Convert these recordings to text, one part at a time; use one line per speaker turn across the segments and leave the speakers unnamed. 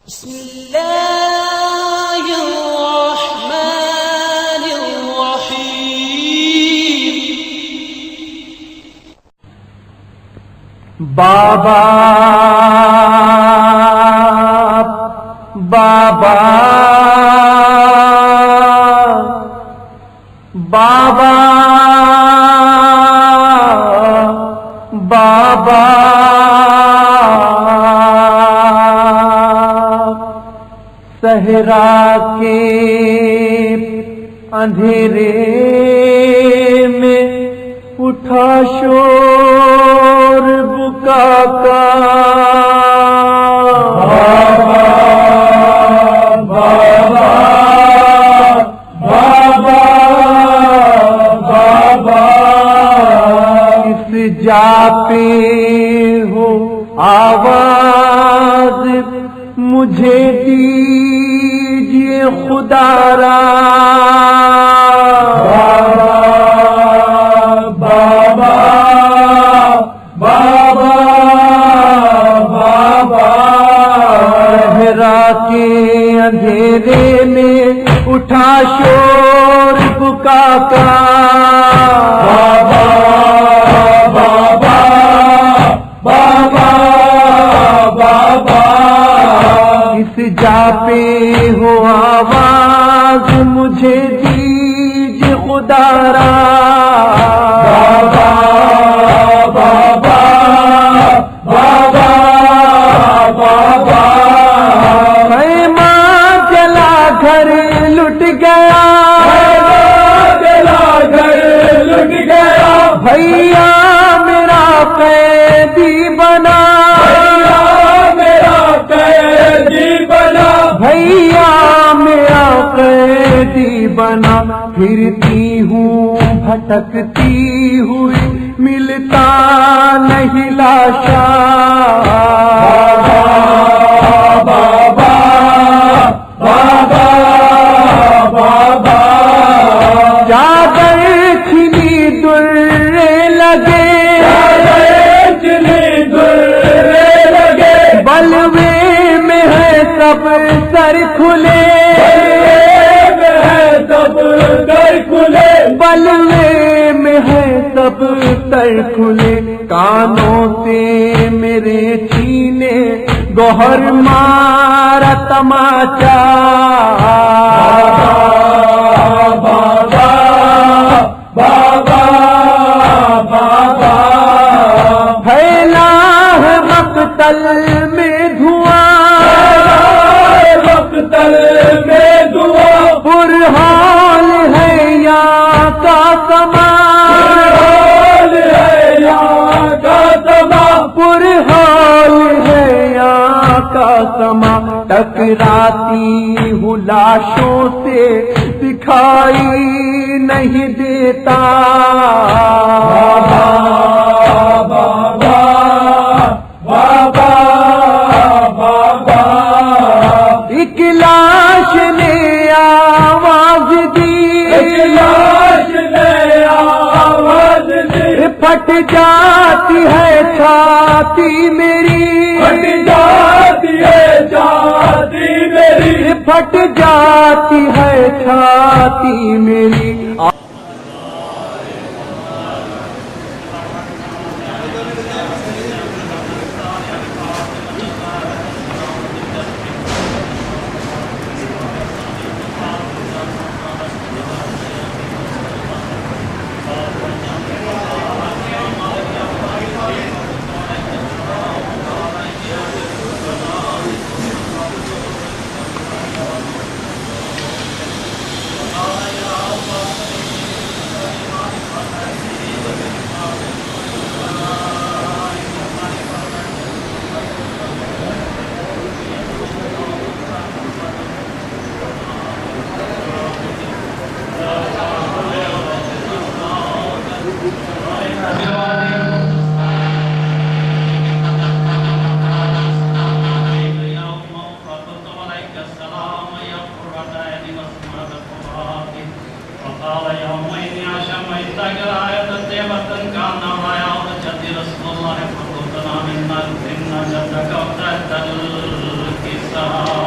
بسم اللہ الرحمن الرحیم
بابا بابا بابا بابا صحرا کے اندھیرے میں اٹھا شور بکا کا بابا بابا بابا بابا اس جا پہ ہو آواز مجھے دیجیے خدا را بابا بابا بابا صحرا کے اندھیرے میں اٹھا شور بکا کا بابا بابا بابا بابا اس جا پہ ہو آواز مجھے دیجیے خدا را بابا بابا بابا بابا ماں جلا گھر لٹ گیا جلا گھر لٹ گیا بھیا میرا قیدی بنا بھیا میرا قیدی بنا پھرتی ہوں بھٹکتی ہوئی ملتا نہیں لاشا بابا بابا بابا چادر کھلی درے لگے بلوے میں ہے سب سر کھلے بلوے میں ہے سب سر کھلے کانوں سے میرے چھینے گوہر مارا تماچا بابا بابا بابا پھیلا ہے مقتل میں مقتل میں دعا برحال ہے یہاں کا سما برحال ہے یہاں کا سما ٹکراتی ہوں لاشوں سے دکھائی نہیں دیتا بابا بابا بابا ایک لاش نے آواز دی پھٹ جاتی ہے چھاتی میری پھٹ جاتی ہے چھاتی میری
رسول الله فقلتنا منا الجنة وتحت الكساء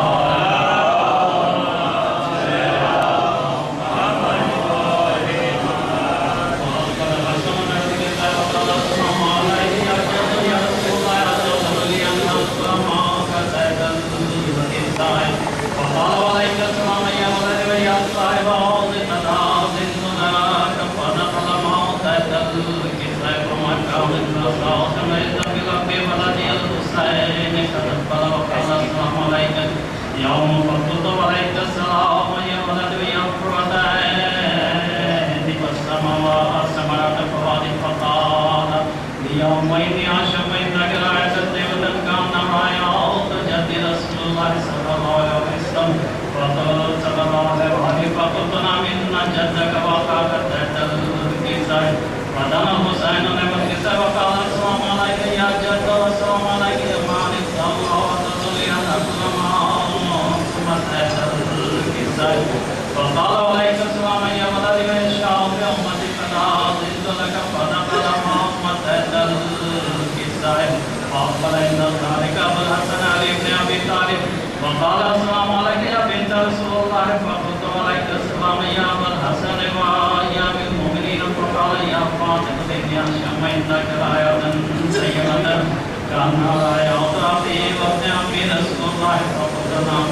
الله صلى الله عليه وسلم فقال صلى الله عليه وسلم فقلت نعم إن جدك وقعك تحت الكساء فدنا حسين بن الكساء وقال السلام عليك يا جد والسلام عليك يا مالك الله وتدل يا أكرم ثم تحت الكساء فقال عليك السلام يا ولد من شاء في أمتك فلا أزيد لك فدخل محمد تحت الكساء فأقبل عند ذلك أبو الحسن علي بن أبي طالب وقال السلام عليك يا بنت رسول الله فقلت عليك السلام يا أبا الحسن ويا أمير المؤمنين فقال يا فاطمة بنت هاشم إنك راية سيئة كأنها راية في وقت أمي رسول الله فقلت نعم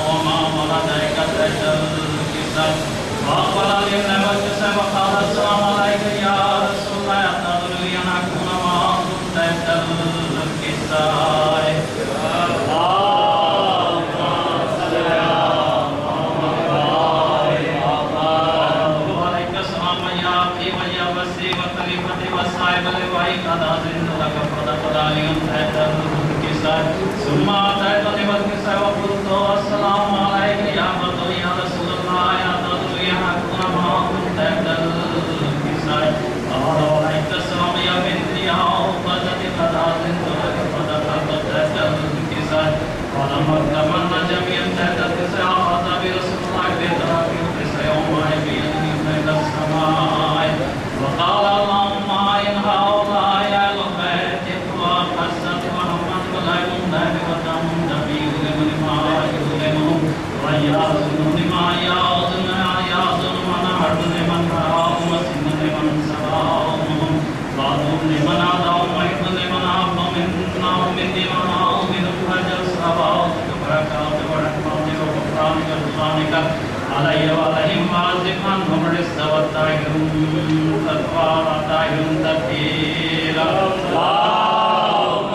وما ولدك تحت الكساء فأقبل علي بن أبي الكساء وقال السلام عليك يا رسول الله أتدري أن أكون معكم تحت الكساء ثم أتيتني بالكساء وقلت السلام عليك يا بدر يا رسول الله يا بدر يا أكون معكم تحت الكساء قال عليك السلام يا بنتي يا أخوتي قد أذنت لك فدخلت تحت الكساء فلما اكتملنا جميعا تحت الكساء أخذ برسول الله بطرف الكساء يومئذ بيده إلى السماء وقال اللهم إن هؤلاء أهل بيتك وقصة محمد وغيرهم ذهبتهم نبي لمن ما يظلمهم ويأذن لما يأذن ونعد لمن رآهم وسن لمن سراهم وعدهم لمن عداهم وعد لمن عب منا ومني ونعوذ منهم فجر صلواتك وبركاتك ورحمتك وغفرانك ورضوانك علي وعليهم وعزم عنهم الرزق والطاهرون تطهيرا اللهم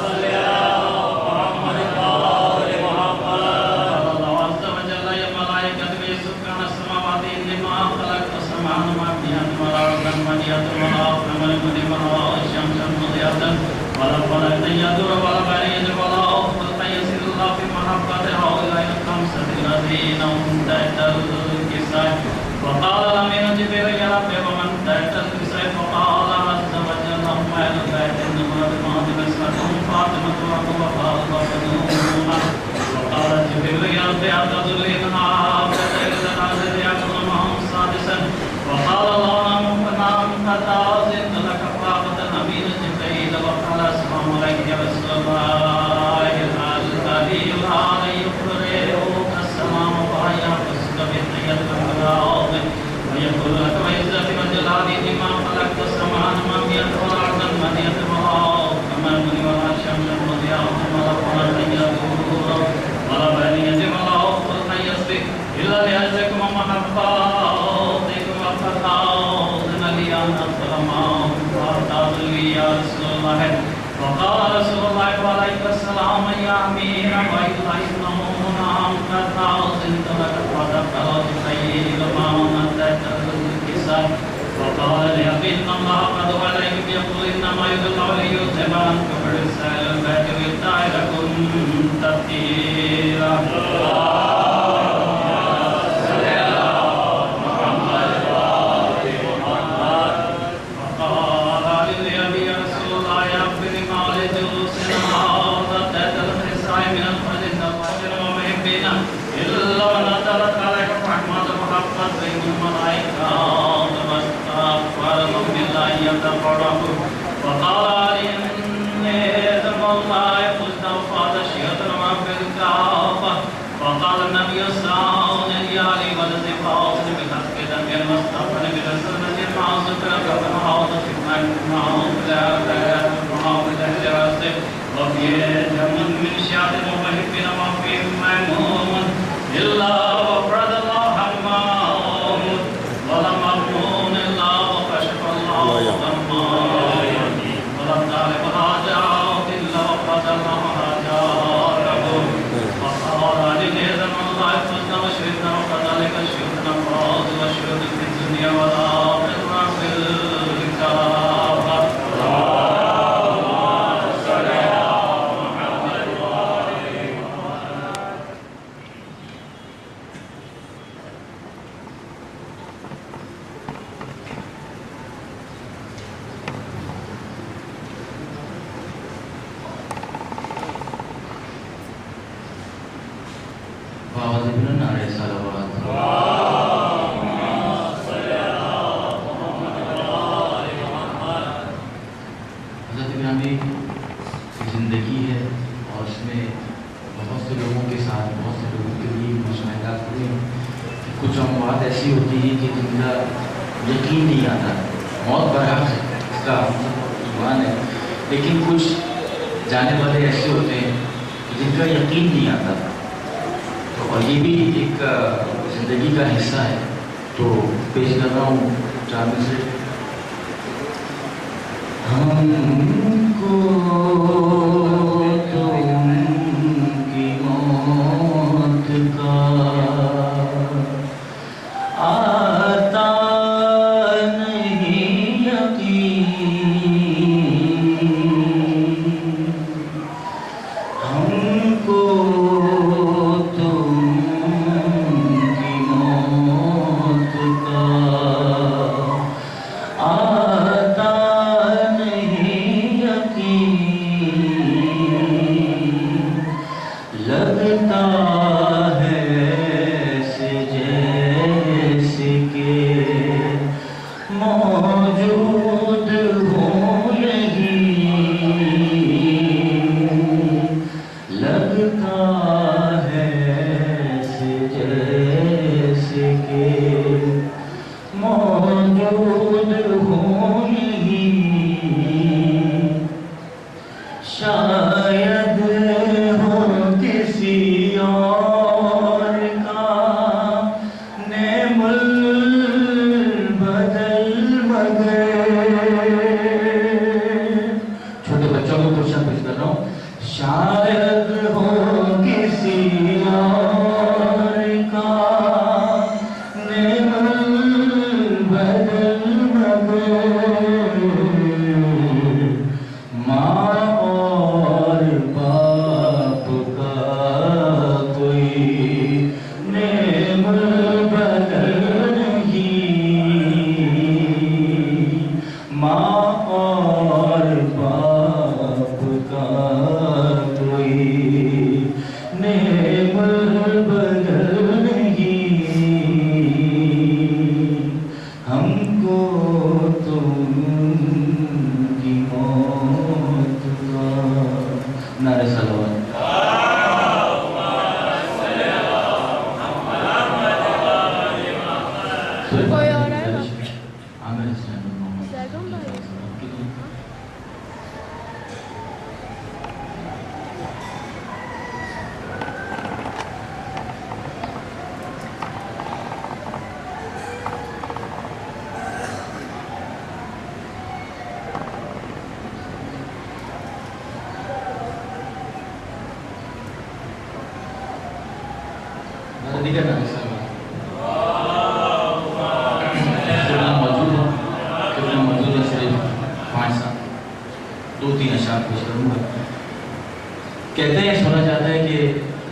صل على محمد وآل محمد قال الله عز وجل يا ملائكته سبحان السماوات إنما خلقت السماوات مبنيات ولا مبنيات ولا قمر ولا الشمس مضيئة ولا قمر يدور ولا بعيد ولا أفضل يسير الله في محبة هؤلاء الخمسة الذين هم تحت الكساء وقال الأمين جبريل يا رب ومن تحت الكساء فقال عز وجل هم أهل البيت إنما بماضي مسلكهم فاطمة وأبو بكر وبنون وقال جبريل يا رب أتدري من عابد إلى العزيز يكون معهم سادسا وقال الله نعم قد أذنت لك فاقة الأمين جبريل وقال السلام عليك يا رسول الله الذي الآن يقرئك السلام وهي قصد بحية الأرض ويقول لك وعزة وجلال لما خلقت السماء مبنية والأرض مبنية كما المني ولا الشمس مضياء ولا قمر يدور ولا بنية ولا أفضل يسبق إلا لأجلكم ومحباتكم وفتاوزن لي أن أدخل معهم فأرتاض لي يا رسول الله وقال رسول الله عليك السلام يا أمير وإلا إنه نعم قد أذنت لك فدخل جبريل معهم تحت الكساء وقال لي إن الله قد عليك يقول إنما يدل علي الزمان كبر السائل البيت ويطهركم تطهيرا وقال علي إني ذم الله قلت وفاد شيئة رب الكعبة وقال النبي صلى يا علي والذي فاصل بحق دم المصطفى برسولة المعصوم كما عوض في المعوض لا بيان المعوض الجراسة وفي جمع من شعب ومحبين وفي ميمون إلا وفرد الله المعوض ولم أكون إلا وكشف الله المعوض ولم تعلم حاجات إلا وفرد الله حاجاتكم وقال لنيذا الله فزنا وشهدنا وكذلك شهدنا الفاظ وشهد في الدنيا والآخرة في الكعبة باوازی بلند نعرہ صلوات حضرت گرامی کی زندگی ہے اور اس میں بہت سے لوگوں کے ساتھ بہت سے لوگوں کے لیے مشاہدات ہوئے ہیں کہ کچھ اموات ایسی ہوتی ہیں کہ جن کا یقین نہیں آتا، موت برحق ہے، اس کا ایمان ہے، لیکن کچھ جانے والے ایسے ہوتے ہیں کہ جن کا یقین نہیں آتا، تو اور یہ بھی ایک زندگی کا حصہ ہے۔ تو پیش کر رہا ہوں جامع سے ہم کو تم کی موت کا آتا نہیں یقین، ہم کو تم کی موت کا آتا لگتا ہے جیسے کہ موجود ہو نہیں، لگتا ہے جیسے کہ موجود ہو نہیں، شاید ہو کسی اور کا نعم البدل مگر، چھوٹے بچوں کو کوشچن پیش کر رہا ہوں، شاید ہو کسی اور کا نعم البدل مگر، ماں اور باپ کا کوئی نعم البدل نہیں، ماں اور باپ کا کوئی نعم البدل نہیں، ہم کو تم کی موت کا نعرہ صلوات
کوئی اور ہے نا؟
عامر حسین محمد
سیدوں بھائی
دیگر نعرہ صلوات موجود ہے، کتنا موجود ہے، صرف 5-7 2-3 اشعار پیش کروں گا۔ کہتے ہیں، سنا جاتا ہے کہ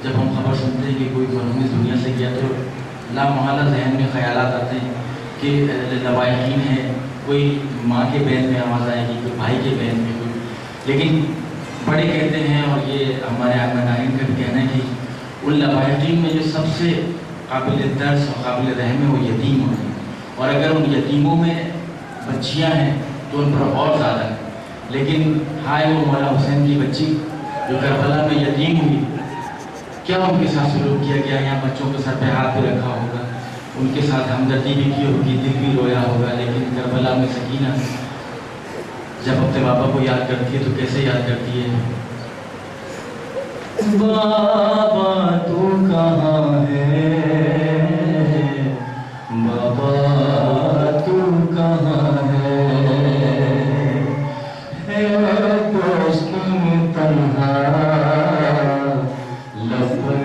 جب ہم خبر سنتے ہیں کہ کوئی مرحوم اس دنیا سے گیا تو لا محالہ ذہن میں خیالات آتے ہیں کہ لوائقین ہے، کوئی ماں کے بین میں آواز آئے گی، کوئی بھائی کے بین میں، کوئی، لیکن بڑے کہتے ہیں اور یہ ہمارے آئین کا بھی کہنا ہے کہ ان لوائقین میں جو سب سے قابل درس اور قابل رحم ہے وہ یتیم ہوتے ہیں، اور اگر ان یتیموں میں بچیاں ہیں تو ان پر اور زیادہ ہے، لیکن ہائے وہ مولا حسین کی بچی جو کربلا میں یتیم ہوئی، کیا ان کے ساتھ سلوک کیا گیا، یہاں بچوں کے سر پہ ہاتھ بھی رکھا ہوگا، ان کے ساتھ ہمدردی بھی کی ہوگی، دل بھی رویا ہوگا، لیکن کربلا میں سکینہ جب اپنے بابا کو یاد کرتی ہے تو کیسے یاد کرتی ہے؟ بابا تو کہاں ہے، بابا تو کہاں ہے دوست تنہا لب پر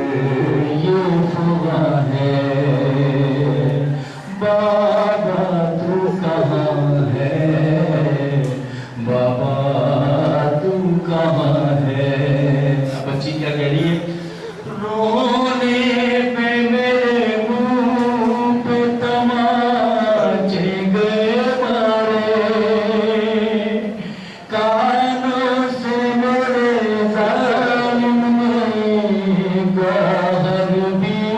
یہ فغا ہے، بابا تو کہاں ہے، بابا تو کہاں ہے۔ اب بچی کیا کہہ رہی ہے؟ رونے پہ میرے منہ پہ تماچے گئے مارے، کانوں سے میرے ظالم نے گوہر بھی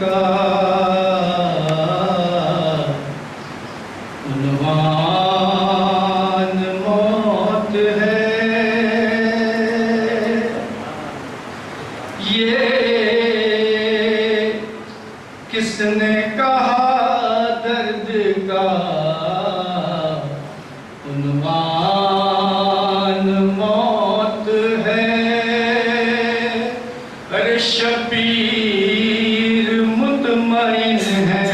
کا عنوان موت ہے، یہ کس نے کہا درد کا عنوان موت ہے؟ ارے شبیر مطمئن ہے،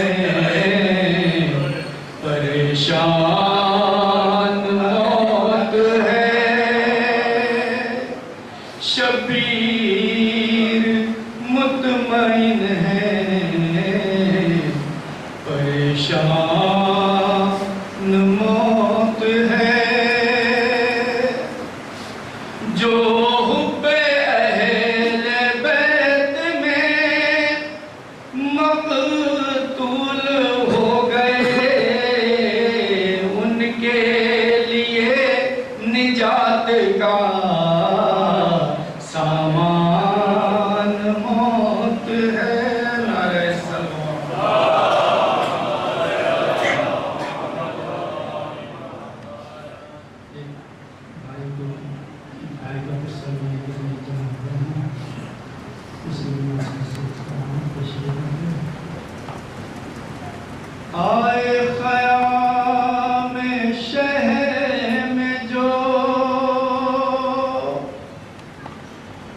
پریشان موت ہے، شبیر مطمئن ہے، پریشان موت ہے، جو حب اہل بیت میں مقتول ہو گئے، ان کے لیے نجات کا سامان موت ہے۔ نعرہ آئے خیام شہر میں جو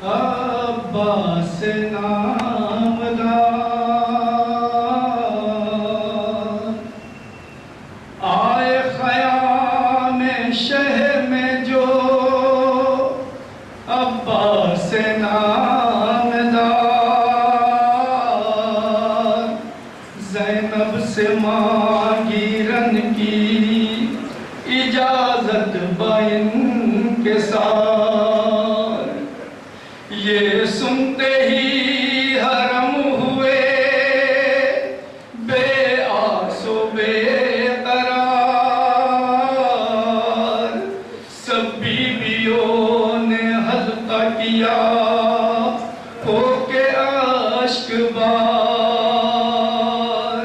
عباس نامدار، آئے خیام شہر میں جو عباس نامدار، زینب سے مانگی رن کی اجازت بانکسار، یہ سنتے ہی حرم ہوئے بے آس و بے قرار، سب بیویوں نے حلقہ کیا ہو کے اشک بار،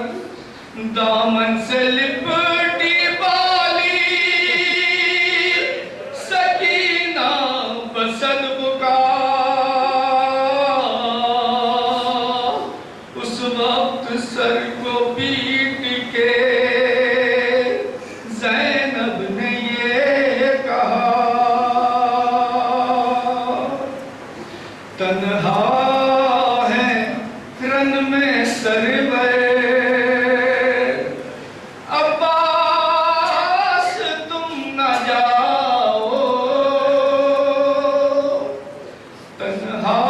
دامن سے لپٹی بالی سکینہ بسد بکا، اس وقت سر کو پیٹ کے زینب نے یہ کہا، تنہا ہے رن میں سرور عباس تم نہ جاؤ، تنہا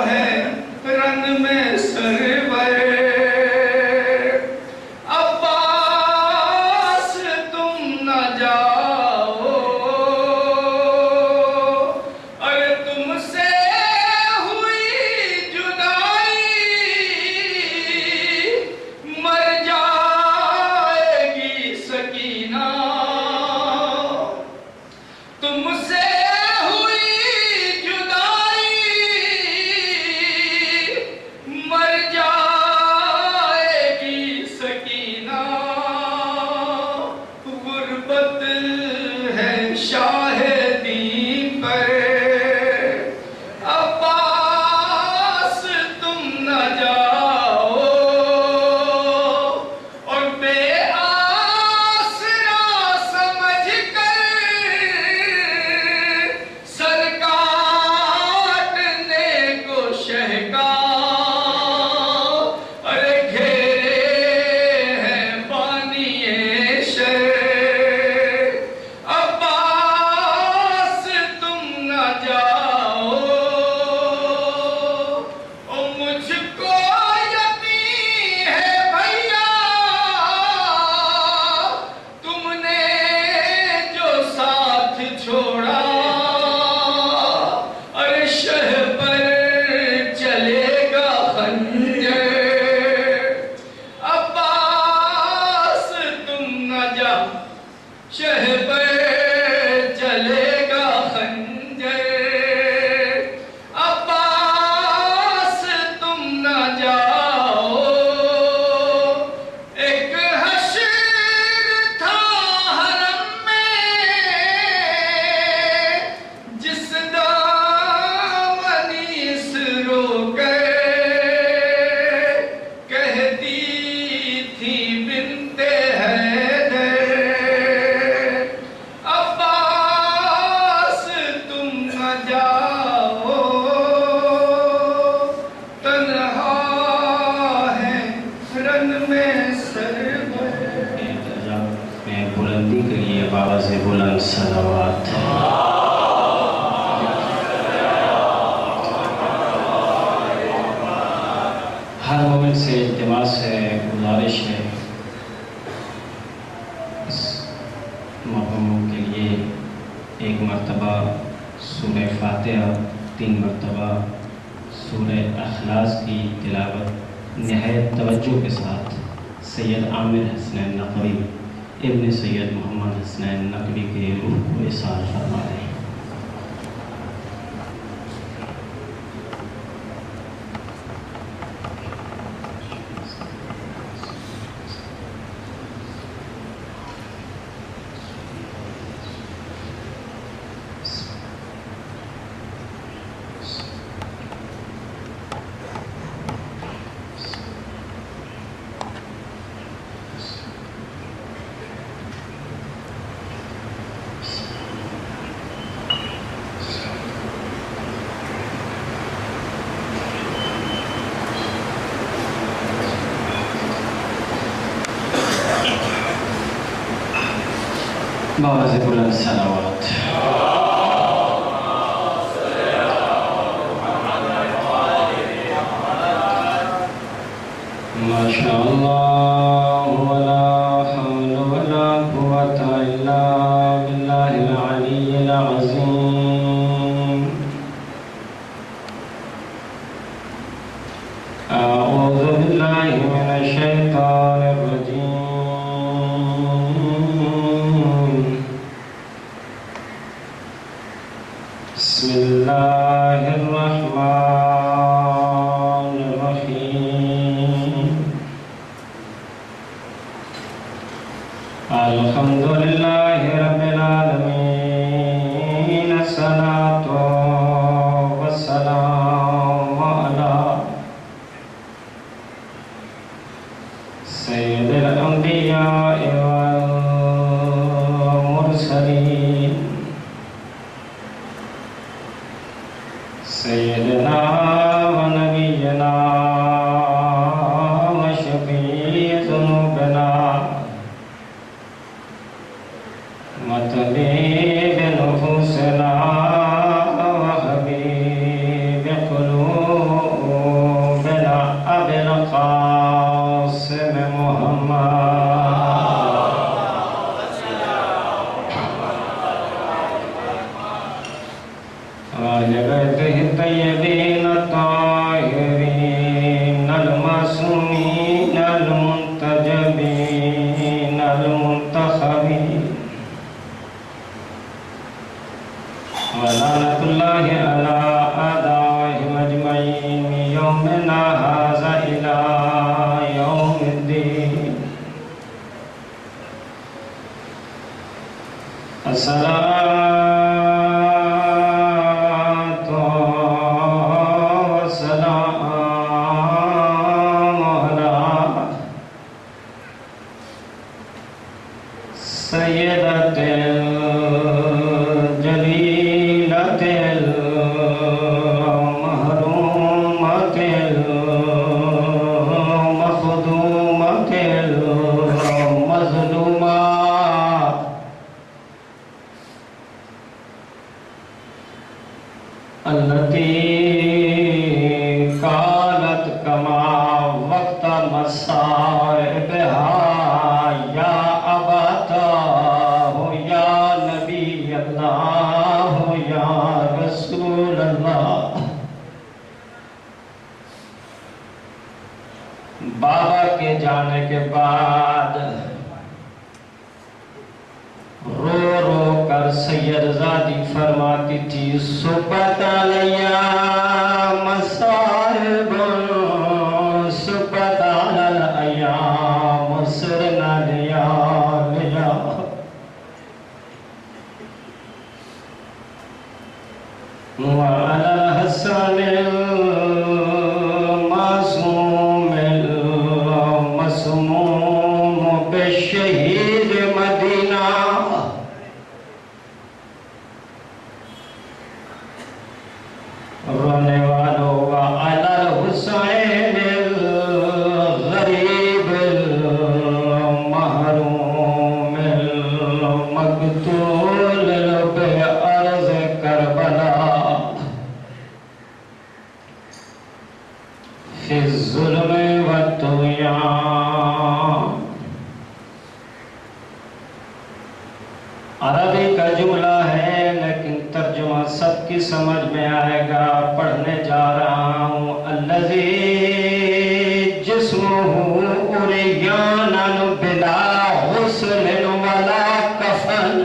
ہے رن میں سرور عباس تم نہ جاؤ، ارے تم سے ہوئی جدائی مر جائے گی سکینہ، تم سے ہوئی جدائی
باعث بلند صلوات ہر مومن سے التماس ہے، گزارش ہے، اس مقام کے لیے ایک مرتبہ سورہ فاتحہ، 3 مرتبہ سورہ اخلاص کی تلاوت نہایت توجہ کے ساتھ سید عامر حسنین نقوی ابن سید محمد حسنین نقوی کے روح کو احسان فرما دیں۔ باعث بلند صلوات ما شاء اللہ ولا حول ولا قوة الا باللہ العلی العظیم۔ اعوذ باللہ من الشیطان الرجیم۔ بسم اللہ الرحمن الرحیم۔ الحمد للہ رب العالمین، الصلاۃ والسلام علی سید الانبیاء والمرسلین، سیدنا و نبینا و شفیع ذنوبنا و طبیب نفوسنا و حبیب قلوبنا ابی القاسم محمد آل بیتہ الطیبین الطاہرین المعصومین المنتجبین المنتخبین، ولعنۃ اللہ علی اعدائہم اجمعین من یومنا ھذا الی یوم الدین۔ سیدت الجلیلت المحرومت المخدومت المظلومہ، التي قالت كما وقت مصائبها يا أبتاه يا نبي الله يا رسول الله۔ بابا کے جانے کے بعد رو رو کر سید زادی فرماتی تھی، سبت علیہ مصائب سبت علی الایام سرنا لیا لیا، وعلی الحسن المعصوم المسموم بالشہید مدینہ، رونے والوں
الظلم والطغیان۔ عربی کا جملہ ہے لیکن ترجمہ سب کی سمجھ میں آئے گا، پڑھنے جا رہا ہوں۔ الذی جسمہ عریان بلا غسل ولا کفن۔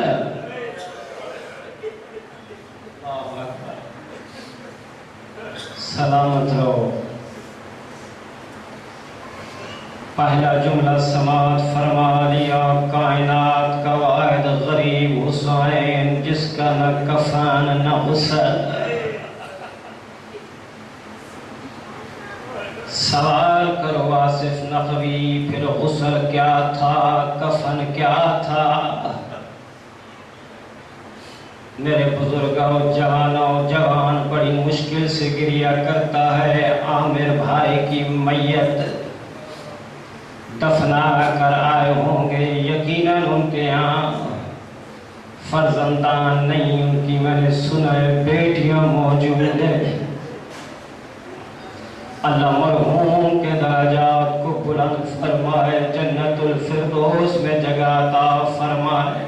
سلامت رہو۔ پہلا جملہ سماعت فرما لیا، کائنات کا واحد غریب حسین جس کا نہ کفن نہ غسل۔ سوال کرو آصف نقوی، پھر غسل کیا تھا، کفن کیا تھا؟ میرے بزرگوں، جوانوں، جوان بڑی مشکل سے گریہ کرتا ہے۔ عامر بھائی کی میت دفنا کر آئے ہوں گے، یقیناً ان کے یہاں فرزندان نہیں، ان کی میں نے سنا ہے بیٹیاں موجود ہیں۔ اللہ مرحوم کے درجات کو بلند فرمائے، جنت الفردوس میں جگہ عطا فرمائے۔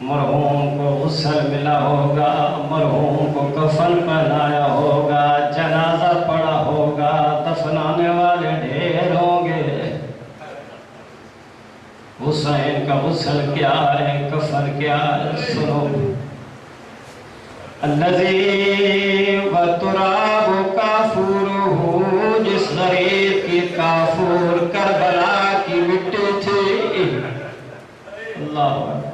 مرحوم کو غسل ملا ہوگا، مرحوم کو کفن پہنایا ہوگا، جنازہ پڑا ہوگا، دفنانے والے ڈھیر ہوں گے۔ حسین کا غسل کیا ہے، کفن کیا ہے، سنو۔ الذی وتراب کافورہ، جس غریب کی کافور کربلا کی مٹی تھی۔ اللہ اکبر۔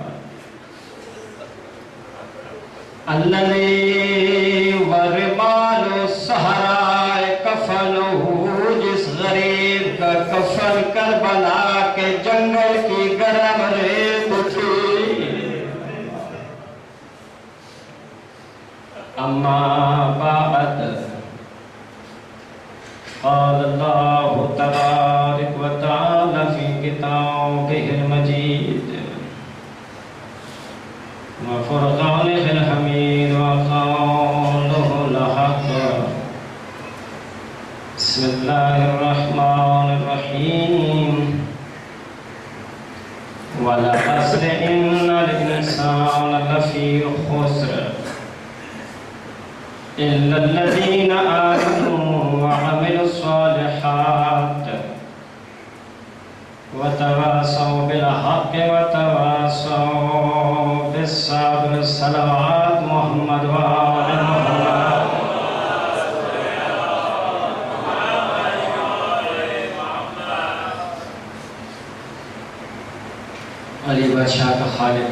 الذی ورمال الصحراء کفنہ، جس غریب کا کفن کربلا کے جنگل کی گرم ریت تھی۔ اما بعد، قال اللہ تبارک و تعالی فی کتابہ المجید وفرقانہ الحمید وقولہ الحق۔ بسم اللہ الرحمن الرحیم۔ والعصر ان الانسان لفی خسر الا الذین آمنوا وعملوا الصالحات وتواصوا بالحق وتواصوا بالصبر۔ صلوات محمد وآل محمد۔ علی بادشاہ کا خالق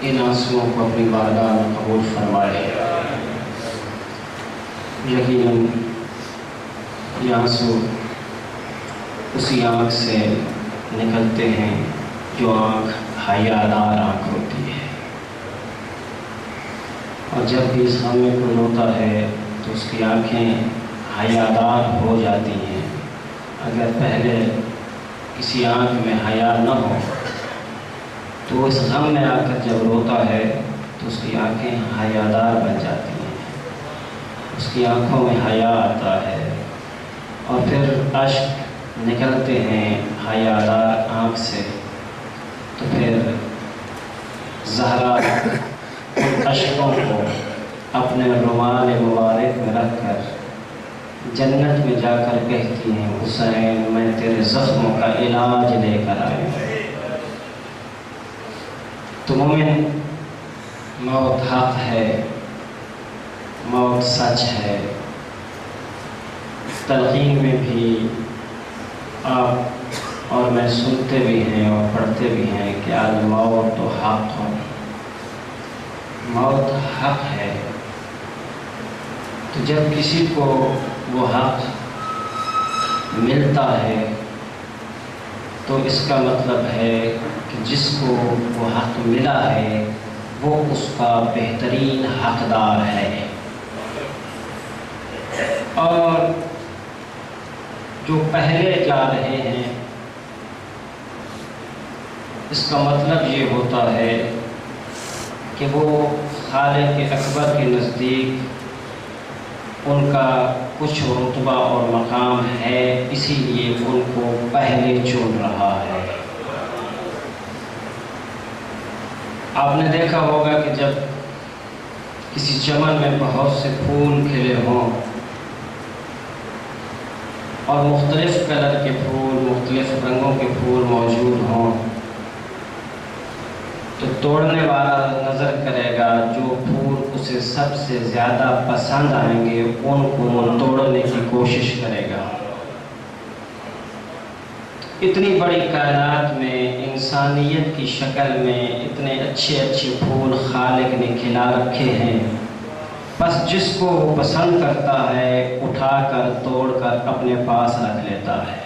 ان آنسوؤں کو اپنی بارگاہ میں قبول فرمائے۔ یقیناً یہ آنسو اسی آنکھ سے نکلتے ہیں جو آنکھ حیادار آنکھ ہوتی ہے، اور جب بھی اس غم میں کوئی روتا ہے تو اس کی آنکھیں حیادار ہو جاتی ہیں۔ اگر پہلے کسی آنکھ میں حیا نہ ہو تو اس غم میں آ کر جب روتا ہے تو اس کی آنکھیں حیادار بن جاتی ہیں، اس کی آنکھوں میں حیا آتا ہے، اور پھر اشک نکلتے ہیں حیادار آنکھ سے، تو پھر زہرا ان اشکوں کو اپنے رومال مبارک میں رکھ کر جنت میں جا کر کہتی ہیں، حسین میں تیرے زخموں کا علاج لے کر آئی ہوں۔ تو مومن، موت حق ہے، موت سچ ہے۔ تلقین میں بھی آپ اور میں سنتے بھی ہیں اور پڑھتے بھی ہیں کہ الموت تو حق ہو، موت حق ہے۔ تو جب کسی کو وہ حق ملتا ہے تو اس کا مطلب ہے کہ جس کو وہ حق ملا ہے وہ اس کا بہترین حقدار ہے۔ اور جو پہلے جا رہے ہیں اس کا مطلب یہ ہوتا ہے کہ وہ خالق اکبر کے نزدیک ان کا کچھ رتبہ اور مقام ہے، اسی لیے ان کو پہلے چن رہا ہے۔ آپ نے دیکھا ہوگا کہ جب کسی چمن میں بہت سے پھول کھلے ہوں اور مختلف کلر کے پھول، مختلف رنگوں کے پھول موجود ہوں، تو توڑنے والا نظر کرے گا جو پھول اسے سب سے زیادہ پسند آئیں گے ان کو توڑنے کی کوشش کرے گا۔ اتنی بڑی کائنات میں انسانیت کی شکل میں اتنے اچھے اچھے پھول خالق نے کھلا رکھے ہیں، بس جس کو وہ پسند کرتا ہے اٹھا کر توڑ کر اپنے پاس رکھ لیتا ہے۔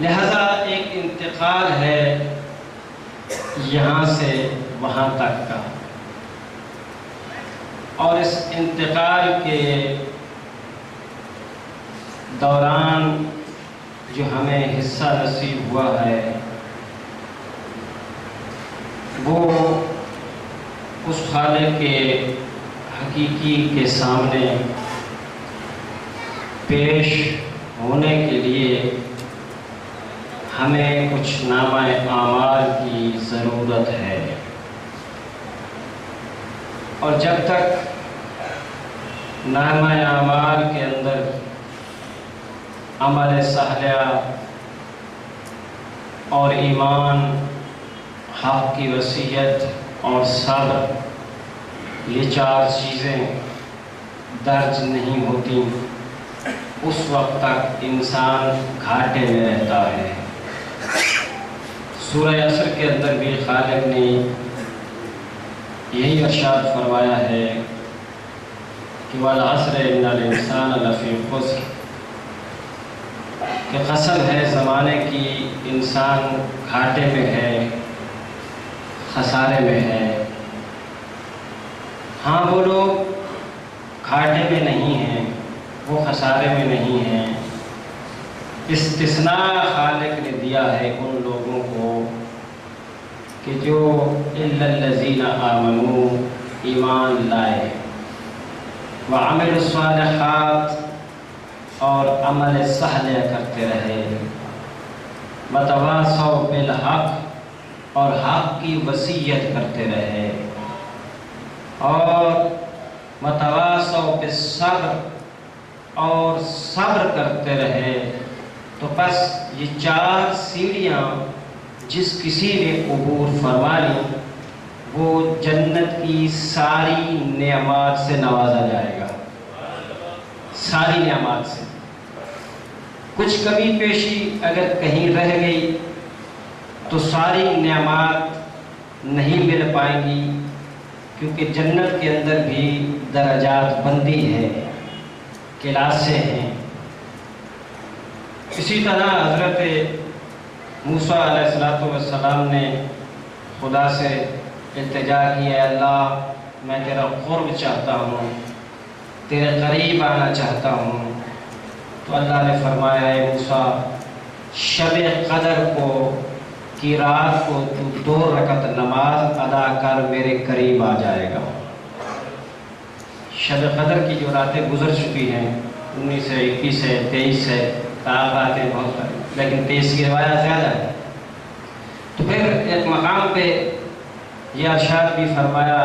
لہذا ایک انتقال ہے یہاں سے وہاں تک کا، اور اس انتقال کے دوران جو ہمیں حصہ نصیب ہوا ہے وہ اس خالق کے حقیقی کے سامنے پیش ہونے کے لیے ہمیں کچھ نامہ اعمال کی ضرورت ہے، اور جب تک نامہ اعمال کے اندر عمل صالح اور ایمان، حق کی وصیت اور صبر، یہ چار چیزیں درج نہیں ہوتی، اس وقت تک انسان گھاٹے میں رہتا ہے۔ سورہ عصر کے اندر بھی خالق نے یہی ارشاد فرمایا ہے کہ وَالْعَصْرِ إِنَّ الْإِنسَانَ لَفِي خُسْرٍ، کہ قسم ہے زمانے کی، انسان گھاٹے میں ہے، خسارے میں ہے۔ ہاں وہ لوگ گھاٹے میں نہیں ہیں، وہ خسارے میں نہیں ہیں، استثناء خالق نے دیا ہے ان لوگوں کو کہ جو إِلَّا الَّذِينَ آمَنُوا، ایمان لائے، وَعَمِلُوا الصَّالِحَاتِ، اور عمل صالح کرتے رہے، وَتَوَاصَوْا بِالْحَقِّ، اور حق کی وصیت کرتے رہے، اور وَتَوَاصَوْا بِالصَّبْرِ، اور صبر کرتے رہے۔ تو بس یہ چار سیڑھیاں جس کسی نے عبور فرما لی وہ جنت کی ساری نعمات سے نوازا جائے گا، ساری نعمات سے۔ کچھ کمی پیشی اگر کہیں رہ گئی تو ساری نعمات نہیں مل پائیں گی، کیونکہ جنت کے اندر بھی درجات بندی ہے، کلاسیں ہیں۔ اسی طرح حضرت موسیٰ علیہ السلام نے خدا سے التجا کی، اے اللہ میں تیرا قرب چاہتا ہوں، تیرے قریب آنا چاہتا ہوں۔ تو اللہ نے فرمایا، اے موسیٰ شب قدر کی رات کو تو 2 رکعت نماز ادا کر میرے قریب آ جائے گا۔ شب قدر کی جو راتیں گزر چکی ہیں، 19 ہے، 21 ہے، 23 ہے، باتیں بہت ساری، لیکن 23 کی روایات زیادہ ہے۔ تو پھر ایک مقام پہ یہ ارشاد بھی فرمایا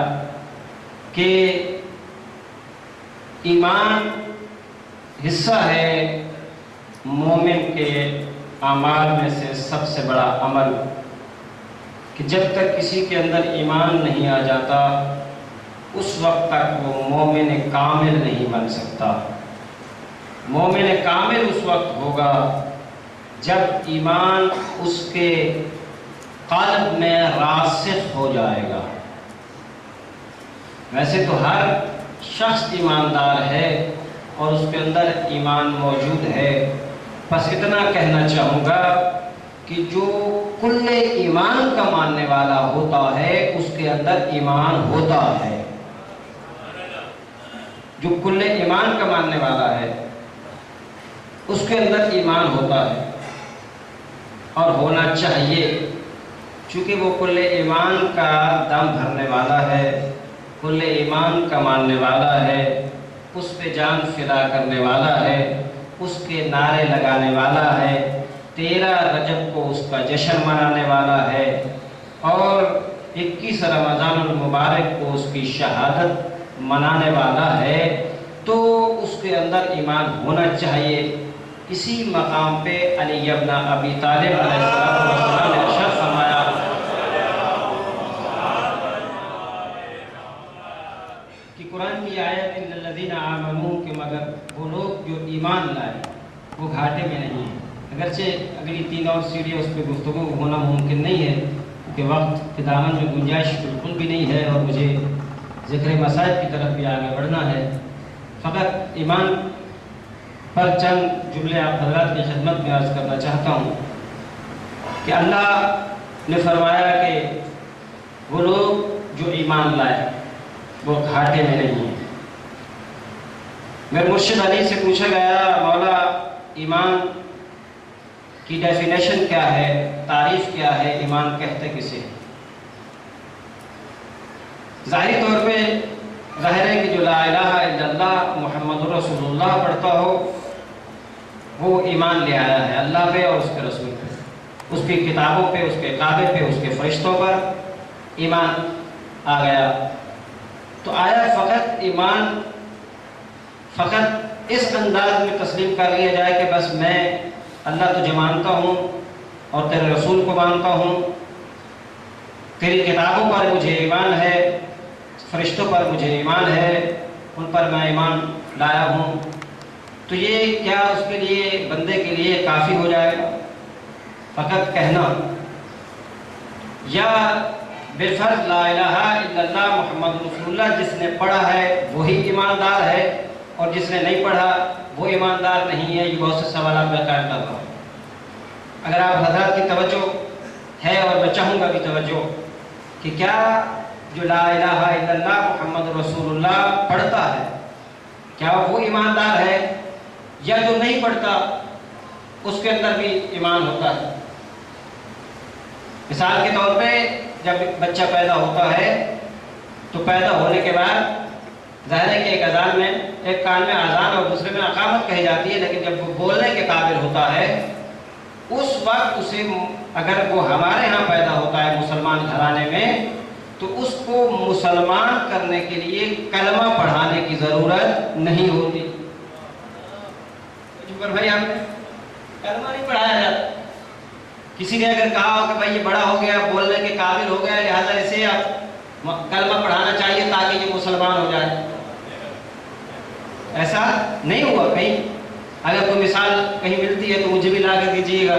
کہ ایمان حصہ ہے مومن کے اعمال میں سے سب سے بڑا عمل، کہ جب تک کسی کے اندر ایمان نہیں آ جاتا اس وقت تک وہ مومن کامل نہیں بن سکتا۔ مومن کامل اس وقت ہوگا جب ایمان اس کے قلب میں راسخ ہو جائے گا۔ ویسے تو ہر شخص ایماندار ہے اور اس کے اندر ایمان موجود ہے، بس اتنا کہنا چاہوں گا کہ جو کل ایمان کا ماننے والا ہوتا ہے اس کے اندر ایمان ہوتا ہے۔ جو کل ایمان کا ماننے والا ہے اس کے اندر ایمان ہوتا ہے اور ہونا چاہیے، چونکہ وہ کل ایمان کا دم بھرنے والا ہے، کل ایمان کا ماننے والا ہے۔ اس پہ جان فدا کرنے والا ہے، اس کے نعرے لگانے والا ہے، 13 رجب کو اس کا جشن منانے والا ہے، اور 21 رمضان المبارک کو اس کی شہادت منانے والا ہے، تو اس کے اندر ایمان ہونا چاہیے۔ اسی مقام پہ علی ابن ابی طالب علیہ السلام نے ارشاد فرمایا کہ قرآن کی آیت ان الذین آمنوا کہ مگر وہ لوگ جو ایمان لائے وہ گھاٹے میں نہیں ہیں۔ اگرچہ اگلی 3 اور سیڑھیاں اس پہ گفتگو ہونا ممکن نہیں ہے کیونکہ وقت کے دامن میں گنجائش بالکل بھی نہیں ہے اور مجھے ذکر مسائل کی طرف بھی آگے بڑھنا ہے۔ فقط ایمان پر چند جملے آپ حضرات کی خدمت میں عرض کرنا چاہتا ہوں کہ اللہ نے فرمایا کہ وہ لوگ جو ایمان لائے وہ گھاٹے میں نہیں ہیں۔ میرے مرشد علی سے پوچھا گیا مولا ایمان کی ڈیفینیشن کیا ہے، تعریف کیا ہے، ایمان کہتے کسے؟ ظاہری طور پہ ظاہر ہے کہ جو لا الہ الا اللہ محمد رسول اللہ پڑھتا ہو وہ ایمان لے آیا ہے اللہ پہ اور اس کے رسول پہ، اس کی کتابوں پہ، اس کے کعبے پہ، اس کے فرشتوں پر ایمان آ گیا۔ تو آیا فقط ایمان فقط اس انداز میں تسلیم کر لیا جائے کہ بس میں اللہ تجھے مانتا ہوں اور تیرے رسول کو مانتا ہوں، تیری کتابوں پر مجھے ایمان ہے، فرشتوں پر مجھے ایمان ہے، ان پر میں ایمان لایا ہوں، تو یہ کیا اس کے لیے بندے کے لیے کافی ہو جائے گا فقط کہنا؟ یا بالفرض لا الہ الا اللہ محمد رسول اللہ جس نے پڑھا ہے وہی ایماندار ہے اور جس نے نہیں پڑھا وہ ایماندار نہیں ہے؟ یہ بہت سے سوالات میں قائم کر رہا ہوں۔ اگر آپ حضرات کی توجہ ہے اور میں چاہوں گا بھی توجہ کہ کیا جو لا الہ الا اللہ محمد رسول اللہ پڑھتا ہے کیا وہ ایماندار ہے، یا جو نہیں پڑھتا اس کے اندر بھی ایمان ہوتا ہے؟ مثال کے طور پہ جب بچہ پیدا ہوتا ہے تو پیدا ہونے کے بعد ظاہر ہے کہ ایک اذان میں ایک کان میں اذان اور دوسرے میں اقامت کہی جاتی ہے، لیکن جب وہ بولنے کے قابل ہوتا ہے اس وقت اسے، اگر وہ ہمارے ہاں پیدا ہوتا ہے مسلمان گھرانے میں، تو اس کو مسلمان کرنے کے لیے کلمہ پڑھانے کی ضرورت نہیں ہوتی۔ بھائی ہم نے کلمہ نہیں پڑھایا جاتا۔ کسی نے اگر کہا ہو کہ بھائی یہ بڑا ہو گیا، بولنے کے قابل ہو گیا، لہٰذا اسے آپ کلمہ پڑھانا چاہیے تاکہ یہ مسلمان ہو جائے، ایسا نہیں ہوا کہیں۔ اگر کوئی مثال کہیں ملتی ہے تو مجھے بھی لا کر دیجیے گا۔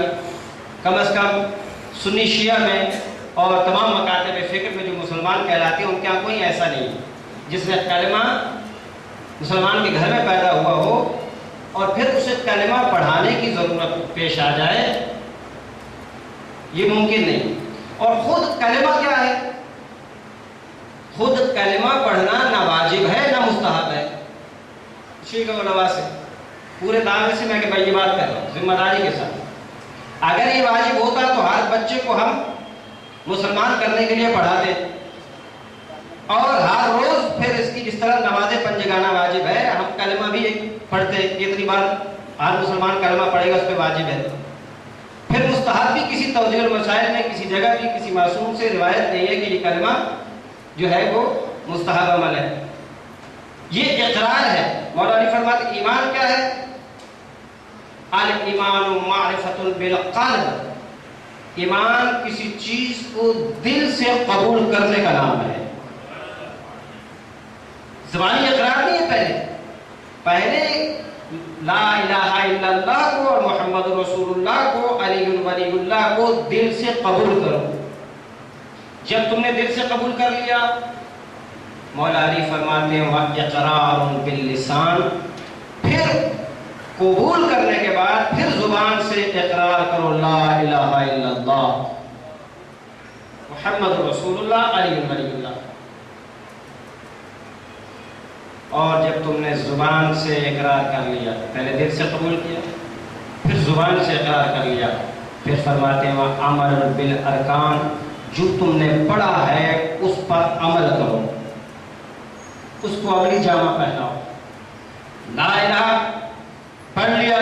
کم از کم سنی شیعہ میں اور تمام مکاتب فکر میں جو مسلمان کہلاتے ہیں ان کے یہاں کوئی ایسا نہیں ہے جس نے کلمہ مسلمان کے گھر میں پیدا ہوا ہو اور پھر اسے کلمہ پڑھانے کی ضرورت پیش آ جائے، یہ ممکن نہیں۔ اور خود کلمہ کیا ہے؟ خود کلمہ پڑھنا نہ واجب ہے نہ مستحب ہے۔ شیعہ علماء سے پورے دعوے سے میں کہ بھائی یہ بات کر رہا ہوں ذمہ داری کے ساتھ، اگر یہ واجب ہوتا تو ہر بچے کو ہم مسلمان کرنے کے لیے پڑھاتے اور ہر روز پھر اس کی جس طرح نماز پنجگانہ واجب ہے ہم کلمہ بھی پڑھتے، کتنی بار ہر مسلمان کلمہ پڑھے گا اس پہ واجب ہے۔ پھر مستحب بھی کسی توضیح المسائل میں کسی جگہ بھی کسی معصوم سے روایت نہیں ہے کہ یہ کلمہ جو ہے وہ مستحب عمل ہے، یہ اقرار ہے۔ مولا علی فرماتے ایمان کیا ہے؟ الایمان معرفۃ بالقلب، ایمان کسی چیز کو دل سے قبول کرنے کا نام ہے، زبانی اقرار نہیں ہے۔ پہلے لا الہ الا اللہ کو اور محمد رسول اللہ کو، علی ولی اللہ کو دل سے قبول کرو۔ جب تم نے دل سے قبول کر لیا، مولا علی فرماتے ہیں اقرار باللسان، پھر قبول کرنے کے بعد پھر زبان سے اقرار کرو لا الہ الا اللہ محمد رسول اللہ علی ولی اللہ۔ اور جب تم نے زبان سے اقرار کر لیا، پہلے دل سے قبول کیا پھر زبان سے اقرار کر لیا، پھر فرماتے ہیں عمل بالارکان، جو تم نے پڑھا ہے اس پر عمل کرو، اس کو عملی جامہ پہناؤ۔ لا الہ پڑھ لیا،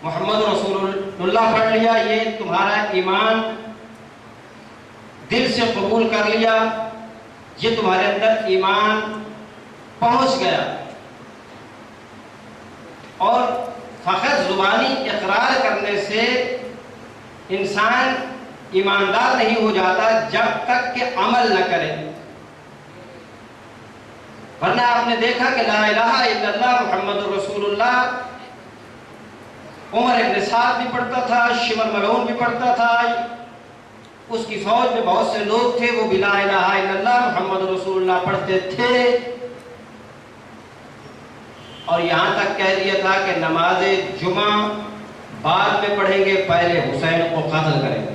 محمد رسول اللہ پڑھ لیا، یہ تمہارا ایمان دل سے قبول کر لیا، یہ تمہارے اندر ایمان پہنچ گیا، اور فقط زبانی اقرار کرنے سے انسان ایماندار نہیں ہو جاتا جب تک کہ عمل نہ کرے۔ ورنہ آپ نے دیکھا کہ لا الہ الا اللہ محمد رسول اللہ عمر ابن سعد بھی پڑھتا تھا، شمر ملعون بھی پڑھتا تھا، اس کی فوج میں بہت سے لوگ تھے وہ بھی لا الہ الا اللہ محمد رسول اللہ پڑھتے تھے، اور یہاں تک کہہ دیا تھا کہ نماز جمعہ بعد میں پڑھیں گے، پہلے حسین کو قتل کریں گے۔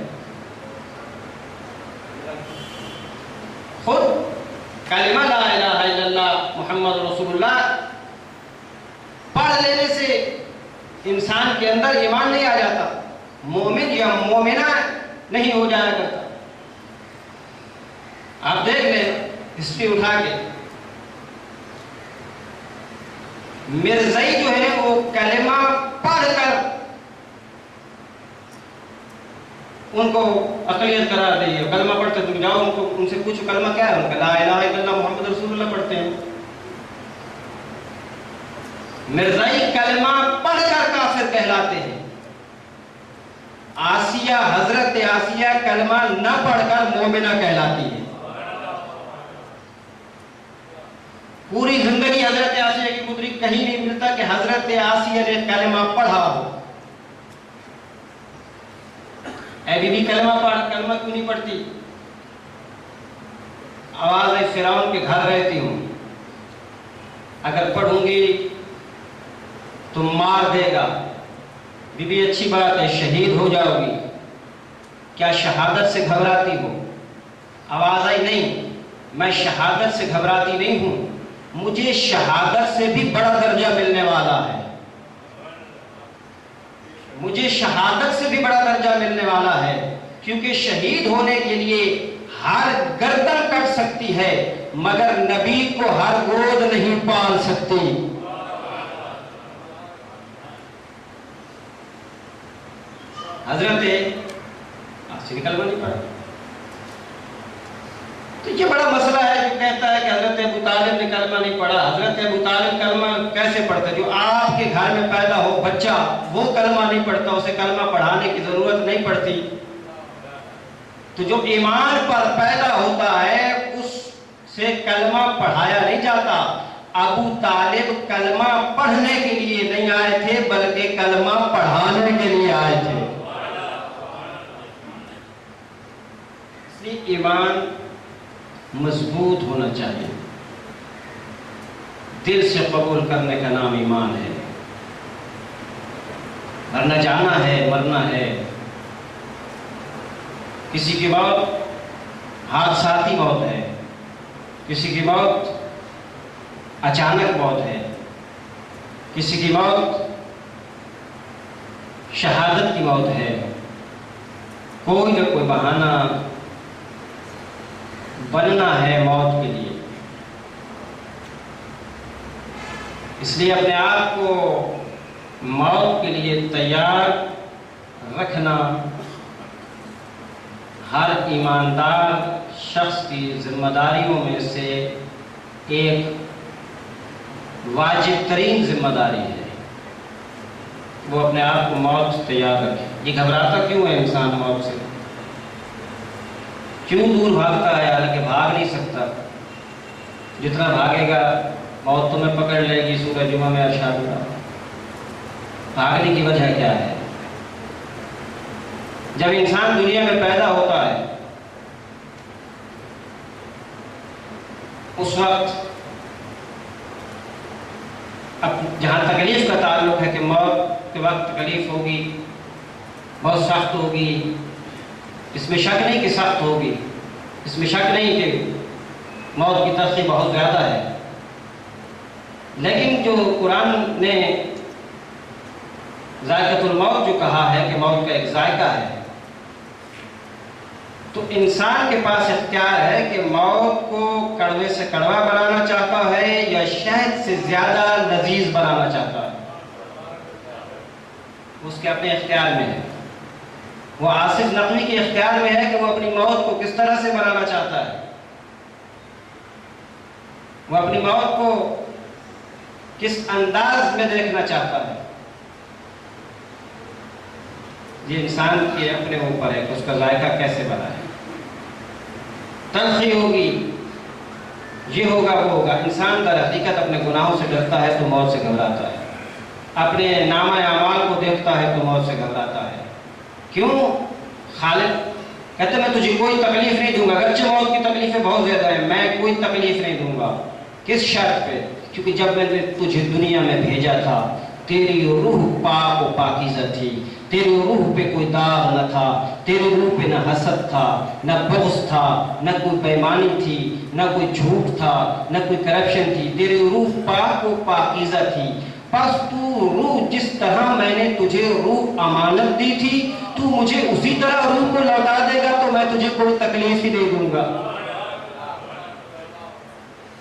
خود کلمہ لا الہ الا اللہ محمد رسول اللہ پڑھ لینے سے انسان کے اندر ایمان نہیں آ جاتا، مومن یا مومنہ نہیں ہو جایا کرتا۔ آپ دیکھ لیں ہسٹری اٹھا کے، مرزائی جو ہے وہ کلمہ پڑھ کر ان کو اقلیت قرار دی ہے، کلمہ پڑھتے تم جاؤ ان سے پوچھو کلمہ کیا ہے ان کا، لا الہ الا اللہ محمد رسول اللہ پڑھتے ہیں۔ مرزائی کلمہ پڑھ کر کافر کہلاتے ہیں، آسیہ حضرت آسیہ کلمہ نہ پڑھ کر مومنہ کہلاتی ہے۔ پوری زندگی حضرت آسیہ کی گزری، کہیں نہیں ملتا کہ حضرت آسیہ نے کلمہ پڑھا ہو۔ اے بی بی کلمہ کلمہ کیوں نہیں پڑھتی؟ آواز فرعون کے گھر رہتی ہوں، اگر پڑھوں گی تو مار دے گا۔ بی بی اچھی بات ہے، شہید ہو جاؤ گی، کیا شہادت سے گھبراتی ہو؟ آواز آئی نہیں، میں شہادت سے گھبراتی نہیں ہوں، مجھے شہادت سے بھی بڑا درجہ ملنے والا ہے، مجھے شہادت سے بھی بڑا درجہ ملنے والا ہے، کیونکہ شہید ہونے کے لیے ہر گردن کٹ سکتی ہے مگر نبی کو ہر گود نہیں پال سکتی۔ حضرت کلمہ نہیں پڑھا، تو یہ بڑا مسئلہ ہے جو کہتا ہے کہ حضرت ابو طالب نے کلمہ نہیں پڑھا۔ حضرت ابو طالب کلمہ کیسے پڑھتا؟ جو آپ کے گھر میں پیدا ہو بچہ وہ کلمہ نہیں پڑھتا، اسے کلمہ پڑھانے کی ضرورت نہیں پڑتی۔ تو جو ایمان پر پیدا ہوتا ہے اس سے کلمہ پڑھایا نہیں جاتا۔ ابو طالب کلمہ پڑھنے کے لیے نہیں آئے تھے بلکہ کلمہ پڑھانے کے لیے آئے تھے۔ اس لیے ایمان مضبوط ہونا چاہیے، دل سے قبول کرنے کا نام ایمان ہے، ورنہ جانا ہے مرنا ہے۔ کسی کی موت حادثاتی موت ہے، کسی کی موت اچانک موت ہے، کسی کی موت شہادت کی موت ہے، کوئی نہ کوئی بہانہ بننا ہے موت کے لیے۔ اس لیے اپنے آپ کو موت کے لیے تیار رکھنا ہر ایماندار شخص کی ذمہ داریوں میں سے ایک واجب ترین ذمہ داری ہے، وہ اپنے آپ کو موت سے تیار رکھے۔ یہ گھبراتا کیوں ہے انسان موت سے؟ کیوں دور بھاگتا ہے حالانکہ بھاگ نہیں سکتا؟ جتنا بھاگے گا موت تمہیں پکڑ لے گی، سورہ جمعہ میں ارشاد ہوا۔ بھاگنے کی وجہ کیا ہے؟ جب انسان دنیا میں پیدا ہوتا ہے اس وقت اب جہاں تکلیف کا تعلق ہے کہ موت کے وقت تکلیف ہوگی، بہت سخت ہوگی، اس میں شک نہیں کہ سخت ہوگی، اس میں شک نہیں کہ موت کی تلخی بہت زیادہ ہے، لیکن جو قرآن نے ذائقۃ الموت جو کہا ہے کہ موت کا ایک ذائقہ ہے، تو انسان کے پاس اختیار ہے کہ موت کو کڑوے سے کڑوا بنانا چاہتا ہے یا شہد سے زیادہ لذیذ بنانا چاہتا ہے، اس کے اپنے اختیار میں ہے۔ وہ آصف نقوی کے اختیار میں ہے کہ وہ اپنی موت کو کس طرح سے بنانا چاہتا ہے، وہ اپنی موت کو کس انداز میں دیکھنا چاہتا ہے۔ یہ انسان کے اپنے اوپر ہے کہ اس کا ذائقہ کیسے بنا ہے، تلخی ہوگی، یہ ہوگا وہ ہوگا۔ انسان در حقیقت اپنے گناہوں سے ڈرتا ہے تو موت سے گھبراتا ہے، اپنے نامہ اعمال کو دیکھتا ہے تو موت سے گھبراتا ہے۔ کیوں؟ خالق کہتے ہیں میں تجھے کوئی تکلیف نہیں دوں گا، اگرچہ موت کی تکلیفیں بہت زیادہ ہیں، میں کوئی تکلیف نہیں دوں گا۔ کس شرط پہ؟ کیونکہ جب میں نے تجھے دنیا میں بھیجا تھا تیری روح پاک و پاکیزہ تھی، تیری روح پہ کوئی داغ نہ تھا، تیری روح پہ نہ حسد تھا، نہ بغض تھا، نہ کوئی بےمانی تھی، نہ کوئی جھوٹ تھا، نہ کوئی کرپشن تھی، تیری روح پاک و پاکیزہ تھی۔ پس تو روح جس طرح میں نے تجھے روح امانت دی تھی تو مجھے اسی طرح روح کو لوٹا دے گا تو میں تجھے کوئی تکلیف ہی نہیں دوں گا،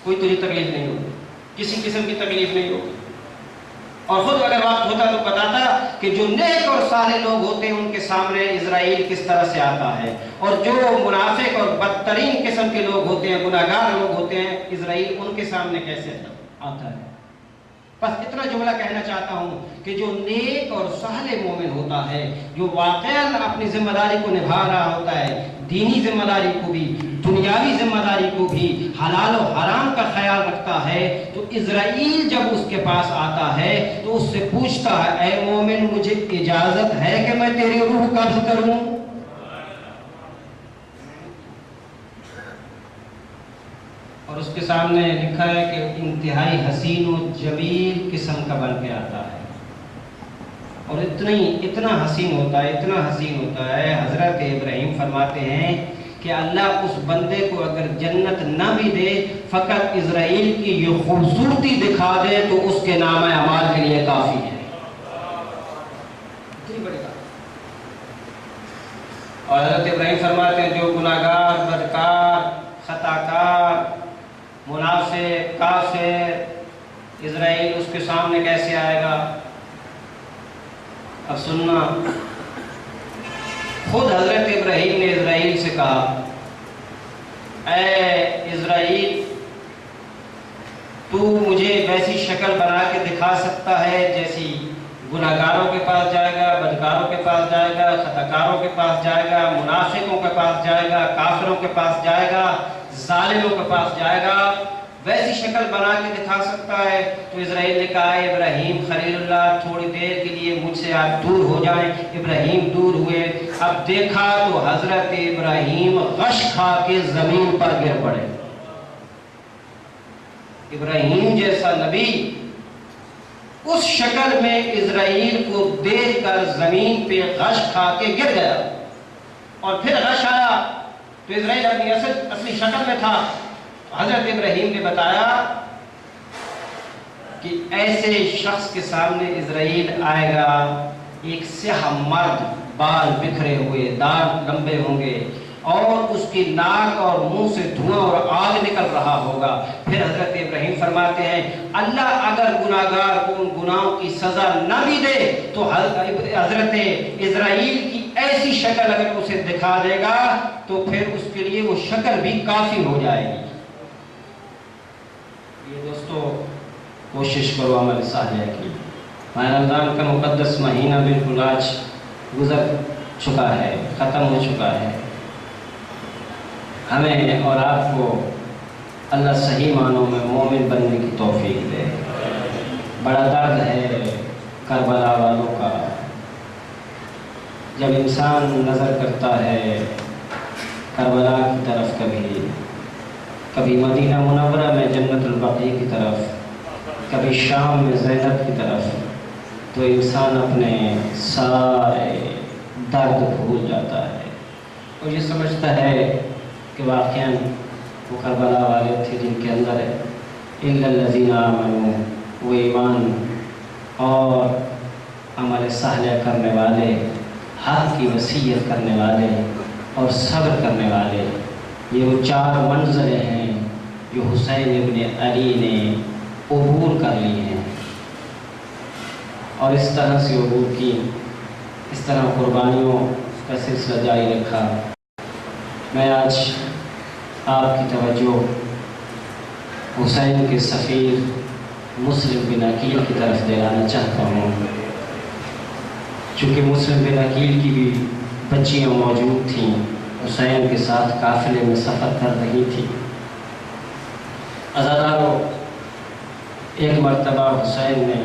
کوئی تجھے تکلیف نہیں ہوگی، کسی قسم کی تکلیف نہیں ہوگی۔ اور خود اگر وقت ہوتا تو بتاتا کہ جو نیک اور صالح لوگ ہوتے ہیں ان کے سامنے اسرائیل کس طرح سے آتا ہے، اور جو منافق اور بدترین قسم کے لوگ ہوتے ہیں، گناہگار لوگ ہوتے ہیں، اسرائیل ان کے سامنے کیسے آتا ہے۔ بس اتنا جملہ کہنا چاہتا ہوں کہ جو نیک اور صالح مومن ہوتا ہے، جو واقعاً اپنی ذمہ داری کو نبھا رہا ہوتا ہے، دینی ذمہ داری کو بھی، دنیاوی ذمہ داری کو بھی، حلال و حرام کا خیال رکھتا ہے، تو اسرائیل جب اس کے پاس آتا ہے تو اس سے پوچھتا ہے اے مومن مجھے اجازت ہے کہ میں تیری روح قبض کروں؟ اور اس کے سامنے لکھا ہے کہ انتہائی حسین و جمیل قسم کا بن کے آتا ہے، اور اتنا حسین ہوتا ہے، اتنا حسین ہوتا ہے۔ حضرت ابراہیم فرماتے ہیں کہ اللہ اس بندے کو اگر جنت نہ بھی دے، فقط اسرائیل کی یہ خوبصورتی دکھا دے تو اس کے نام اعمال کے لیے کافی ہے۔ اتنی بڑی بات۔ اور حضرت ابراہیم فرماتے ہیں جو گناہگار، بدکار، خطاکار، منافق، کافر، اسرائیل اس کے سامنے کیسے آئے گا؟ اب سننا، خود حضرت ابراہیم نے اسرائیل سے کہا اے اسرائیل تو مجھے ویسی شکل بنا کے دکھا سکتا ہے جیسی گناہگاروں کے پاس جائے گا، بدکاروں کے پاس جائے گا، خطاکاروں کے پاس جائے گا، منافقوں کے پاس جائے گا، کافروں کے پاس جائے گا، ظالموں کے پاس جائے گا، ویسی شکل بنا کے دکھا سکتا ہے؟ تو اسرائیل نے کہا ابراہیم خلیل اللہ تھوڑی دیر کے لیے مجھ سے آپ دور ہو جائیں۔ ابراہیم دور ہوئے، اب دیکھا تو حضرت ابراہیم غش کھا کے زمین پر گر پڑے۔ ابراہیم جیسا نبی اس شکل میں اسرائیل کو دیکھ کر زمین پہ غش کھا کے گر گیا، اور پھر غش آیا تو اسرائیل اپنی اصلی شکل میں تھا۔ حضرت ابراہیم نے بتایا کہ ایسے شخص کے سامنے اسرائیل آئے گا، ایک سیاہ مرد، بال بکھرے ہوئے، دانت لمبے ہوں گے، اور اس کی ناک اور منہ سے دھواں اور آگ نکل رہا ہوگا۔ پھر حضرت ابراہیم فرماتے ہیں اللہ اگر گناہگار کو ان گناہوں کی سزا نہ بھی دے تو حضرت اسرائیل کی ایسی شکل اگر اسے دکھا دے گا تو پھر اس کے لیے وہ شکل بھی کافی ہو جائے گی۔ یہ دوستو کوشش کرو عمل صالح کی۔ ماہ رمضان کا مقدس مہینہ بالکل آج گزر چکا ہے، ختم ہو چکا ہے۔ ہمیں اور آپ کو اللہ صحیح معنوں میں مومن بننے کی توفیق دے۔ بڑا درد ہے کربلا والوں کا، جب انسان نظر کرتا ہے کربلا کی طرف، کبھی مدینہ منورہ میں جنت البقیع کی طرف، کبھی شام میں زینب کی طرف، تو انسان اپنے سارے درد بھول جاتا ہے اور یہ سمجھتا ہے کہ واقعاً وہ کربلا والے تھے جن کے اندر الا الذین آمنوا، وہ ایمان اور عمل صالح کرنے والے، حق کی وصیت کرنے والے اور صبر کرنے والے، یہ وہ 4 منزلیں ہیں جو حسین ابن علی نے عبور کر لی ہیں، اور اس طرح سے عبور کی، اس طرح قربانیوں کا سلسلہ جاری رکھا۔ میں آج آپ کی توجہ حسین کے سفیر مسلم بن عقیل کی طرف دلانا چاہتا ہوں، چونکہ مسلم بن عقیل کی بھی بچیاں موجود تھیں، حسین کے ساتھ قافلے میں سفر کر رہی تھی۔ عزادارو، ایک مرتبہ حسین نے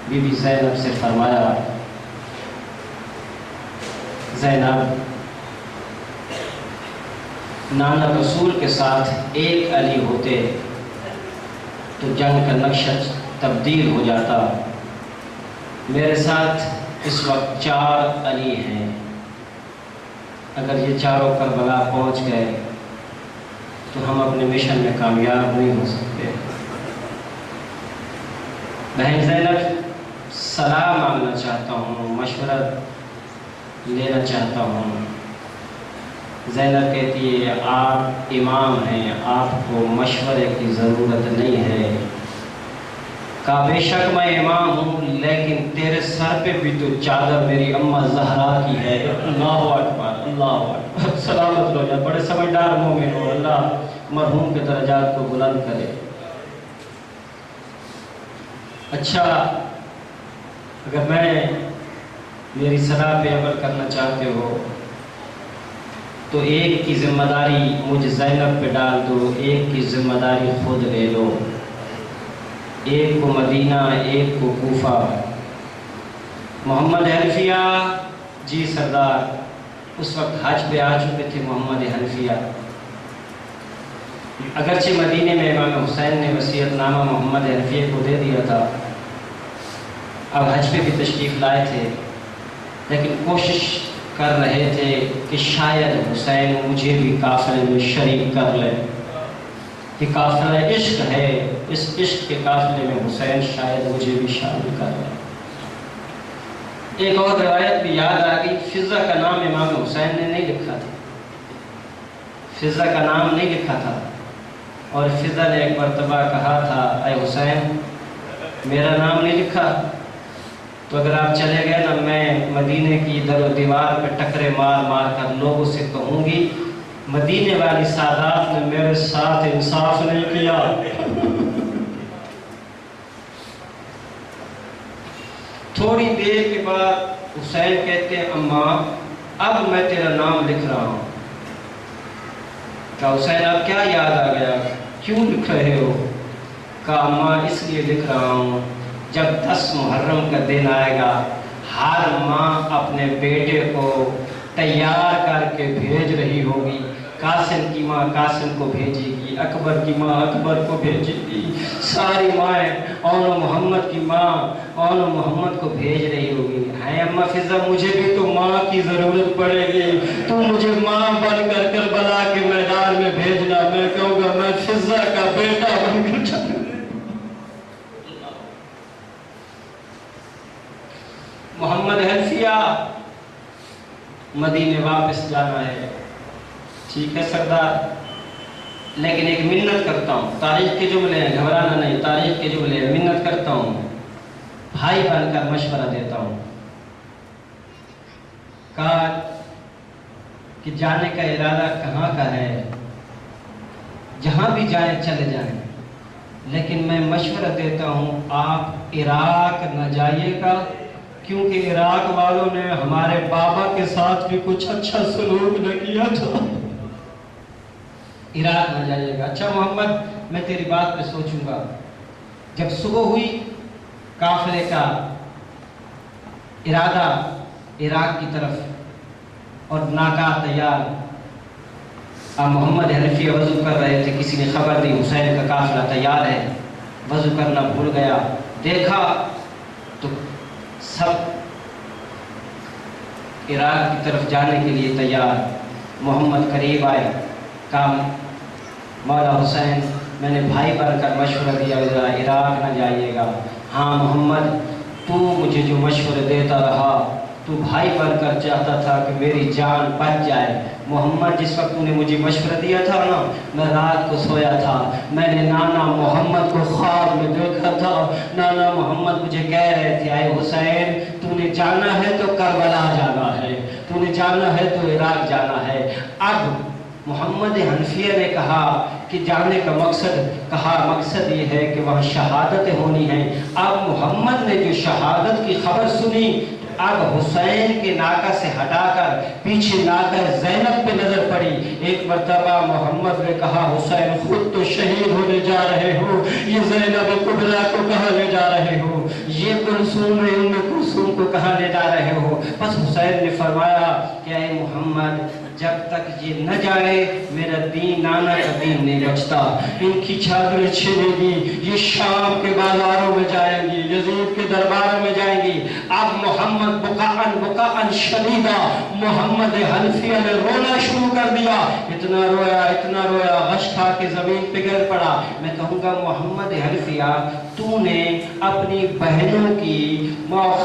بی بی زینب سے فرمایا، زینب، نانا رسول کے ساتھ ایک علی ہوتے تو جنگ کا نقشہ تبدیل ہو جاتا، میرے ساتھ اس وقت 4 علی ہیں، اگر یہ 4 کربلا پہنچ گئے تو ہم اپنے مشن میں کامیاب نہیں ہو سکتے۔ بہن زینب، صلاح مانگنا چاہتا ہوں، مشورہ لینا چاہتا ہوں۔ زینب کہتی ہے، آپ امام ہیں، آپ کو مشورے کی ضرورت نہیں ہے۔ کہا، بے شک میں امام ہوں، لیکن تیرے سر پہ بھی تو چادر میری اماں زہرا کی ہے۔ اللہ اکبر، اللہ اکبر، سلامت ہو جائے، بڑے سمجھدار مومن ہو، اللہ مرحوم کے درجات کو بلند کرے۔ اچھا، اگر میری صلاح پہ عمل کرنا چاہتے ہو تو ایک کی ذمہ داری مجھ زینب پہ ڈال دو، ایک کی ذمہ داری خود لے لو، ایک کو مدینہ، ایک کو کوفہ۔ محمد حنفیہ، جی سردار، اس وقت حج پہ آ چکے تھے محمد حنفیہ، اگرچہ مدینے میں امام حسین نے وصیت نامہ محمد حنفیہ کو دے دیا تھا، اب حج پہ بھی تشریف لائے تھے، لیکن کوشش کر رہے تھے کہ شاید حسین مجھے بھی قافلے میں شریک کر لے، کہ قافلہ عشق ہے، اس عشق کے قافلے میں حسین شاید مجھے بھی شامل کر لے۔ ایک اور روایت بھی یاد آ گئی، فضہ کا نام امام حسین نے نہیں لکھا تھا، فضہ کا نام نہیں لکھا تھا، اور فضہ نے ایک مرتبہ کہا تھا، اے حسین، میرا نام نہیں لکھا تو اگر آپ چلے گئے نا، میں مدینے کی در و دیوار پہ ٹکرے مار مار کر لوگوں سے کہوں گی، مدینے والی سادات نے میرے ساتھ انصاف نہیں کیا۔ تھوڑی دیر کے بعد حسین کہتے ہیں، اماں اب میں تیرا نام لکھ رہا ہوں۔ کہا، حسین اب کیا یاد آ گیا، کیوں لکھ رہے ہو؟ کہا، اماں اس لیے لکھ رہا ہوں، جب 10 محرم کا دن آئے گا، ہر ماں اپنے بیٹے کو تیار کر کے بھیج رہی ہوگی، قاسم کی ماں قاسم کو بھیجے گی، اکبر کی ماں اکبر کو بھیجے گی، ساری مائیں اون محمد کی ماں اون محمد کو بھیج رہی ہوگی۔ ہے اماں فضہ، مجھے بھی تو ماں کی ضرورت پڑے گی، تو مجھے ماں بن کر کربلا کے میدان میں بھیجنا، میں کہوں گا میں فضہ کا بیٹا بن کر چلوں۔ محمد حنفیہ، مدینے واپس جانا ہے، ٹھیک ہے سردار، لیکن ایک منت کرتا ہوں، تاریخ کے جملے ہیں، گھبرانا نہیں، تاریخ کے جملے ہیں، منت کرتا ہوں، بھائی بن کر مشورہ دیتا ہوں۔ کہا کہ جانے کا ارادہ کہاں کا ہے، جہاں بھی جائیں چلے جائیں، لیکن میں مشورہ دیتا ہوں آپ عراق نہ جائیے گا، کیونکہ عراق والوں نے ہمارے بابا کے ساتھ بھی کچھ اچھا سلوک نہ کیا تھا۔ عراق نہ جائیے گا۔ اچھا محمد، میں تیری بات پہ سوچوں گا۔ جب صبح ہوئی، قافلے کا ارادہ عراق کی طرف اور ناکہ تیار، محمد حنفیہ وضو کر رہے تھے، کسی نے خبر دی حسین کا قافلہ تیار ہے، وضو کرنا بھول گیا، دیکھا تو سب عراق کی طرف جانے کے لیے تیار۔ محمد قریب آئے، کہا مولا حسین، میں نے بھائی بن کر مشورہ دیا ذرا عراق نہ جائیے گا۔ ہاں محمد، تو مجھے جو مشورہ دیتا رہا تو تو بھائی بن کر چاہتا تھا کہ میری جان بچ جائے۔ محمد جس وقت تو نے مجھے مشورہ دیا تھا نا، میں رات کو سویا تھا، میں نے نانا محمد کو خواب میں دیکھا تھا۔ نانا محمد مجھے کہہ رہے تھے اے حسین تو نے جانا ہے تو کربلا جانا ہے، تو نے جانا ہے تو عراق جانا ہے۔ اب محمد حنفیہ نے کہا کہ جانے کا مقصد یہ ہے کہ وہاں شہادتیں ہونی ہیں۔ اب محمد نے جو شہادت کی خبر سنی، اب حسین کے ناکہ سے ہٹا کر پیچھے ناکہ زینب پہ نظر پڑی۔ ایک مرتبہ محمد نے کہا حسین خود تو شہید ہونے جا رہے ہو، یہ زینب کبریٰ کو کہاں لے جا رہے ہو، یہ کلثوم ام کلثوم کو کہاں لے جا رہے ہو؟ بس حسین نے فرمایا کہ اے محمد جب تک یہ نہ جائے میرا دین، نانا کا دین نہیں بچتا۔ ان کی چادریں چھینے گی، یہ شام کے بازاروں میں جائیں گی، یزید کے درباروں میں جائیں گی۔ اب محمد بکاءً شدیدہ محمد حنفیہ نے رونا شروع کر دیا، اتنا رویا غش کھا کے زمین پہ گر پڑا۔ میں کہوں گا محمد حنفیہ تو نے اپنی بہنوں کی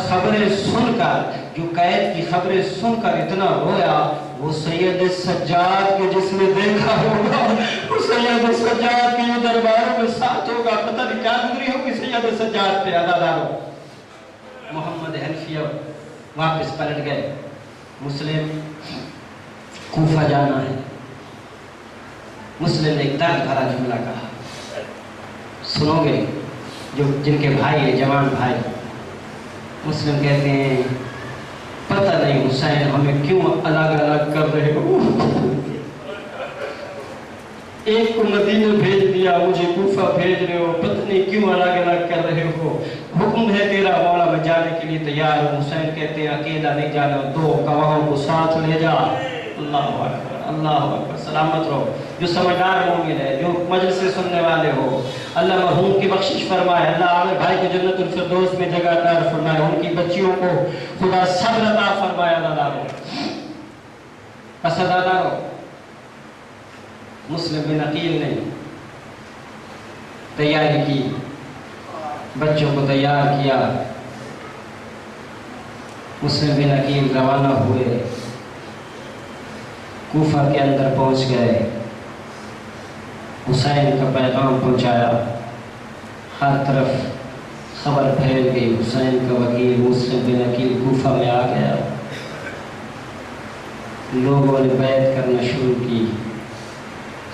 خبریں سن کر، جو قید کی خبریں سن کر اتنا رویا، وہ سید سجاد کے جس نے دیکھا ہوگا، وہ سید سجاد کے درباروں میں ساتھ ہوگا، پتہ نہیں کیا گزری ہوگی سید سجاد پہ۔ عزاداروں، محمد حنفیہ واپس پلٹ گئے۔ مسلم کوفہ جانا ہے۔ مسلم نے ایک درد بھرا جملہ کہا، سنو گے؟ جن کے بھائی ہیں، جوان بھائی، مسلم کہتے ہیں پتہ نہیں حسین ہمیں کیوں الگ الگ کر رہے ہو، ایک کو مدینہ بھیج دیا، مجھے کوفہ بھیج رہے ہو، پتہ نہیں کیوں الگ الگ کر رہے ہو، حکم ہے تیرا مولا میں جانے کے لیے تیار ہوں۔ حسین کہتے ہیں اکیلا نہیں جانا، دو گواہوں کو ساتھ لے جا۔ اللہ اکبر، اللہ اکبر، سلامت رہو۔ جو سمجھدار مومن ہے، جو مجلس سے سننے والے ہو، اللہ مرحوم کی بخشش فرمائے، اللہ عامر بھائی کو جنت الفردوس میں جگہ عطا فرمائے، ان کی بچیوں کو خدا صبر عطا فرمائے۔ عزادارو، مسلم بن عقیل نے تیاری کی، بچوں کو تیار کیا۔ مسلم بن عقیل روانہ ہوئے، کوفہ کے اندر پہنچ گئے، حسین کا پیغام پہنچایا، ہر طرف خبر پھیل گئی، حسین کا وکیل مسلم بن عقیل کوفہ میں آ گیا۔ لوگوں نے بیعت کرنا شروع کی،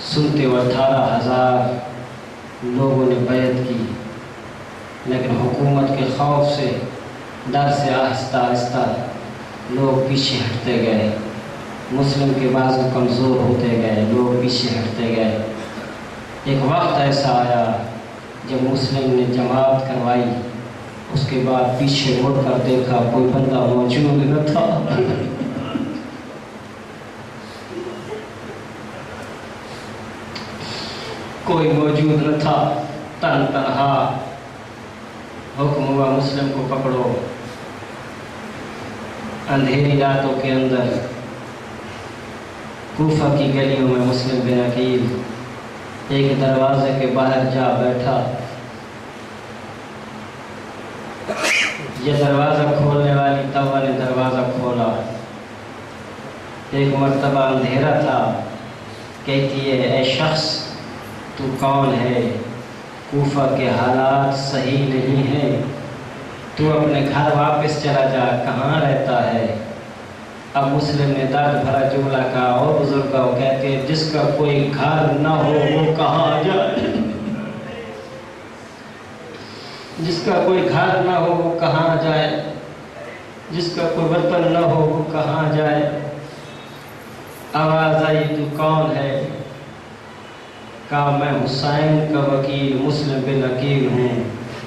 سنتے ہوئے 18,000 لوگوں نے بیعت کی، لیکن حکومت کے خوف سے، ڈر سے آہستہ آہستہ لوگ پیچھے ہٹتے گئے، مسلم کے بازو کمزور ہوتے گئے، لوگ پیچھے ہٹتے گئے۔ ایک وقت ایسا آیا جب مسلم نے جماعت کروائی، اس کے بعد پیچھے مڑ کر دیکھا کوئی بندہ موجود نہ تھا۔ کوئی موجود نہ تھا، تنہا حکم ہوا مسلم کو پکڑو۔ اندھیری راتوں کے اندر کوفہ کی گلیوں میں مسلم بن عقیل ایک دروازے کے باہر جا بیٹھا۔ یہ دروازہ کھولنے والی توا نے دروازہ کھولا، ایک مرتبہ اندھیرا تھا، کہتی ہے اے شخص تو کون ہے؟ کوفہ کے حالات صحیح نہیں ہیں، تو اپنے گھر واپس چلا جا، کہاں رہتا ہے؟ اب مسلم نے درد بھرا جملہ کہا، اور بزرگوں کہتے ہیں جس کا کوئی گھر نہ ہو وہ کہاں جائے؟ جس کا کوئی گھر نہ ہو وہ کہاں جائے؟ جس کا کوئی وطن نہ ہو وہ کہاں جائے؟ آواز آئی تو کون ہے؟ کہا میں حسین کا وکیل مسلم بن عقیل ہوں۔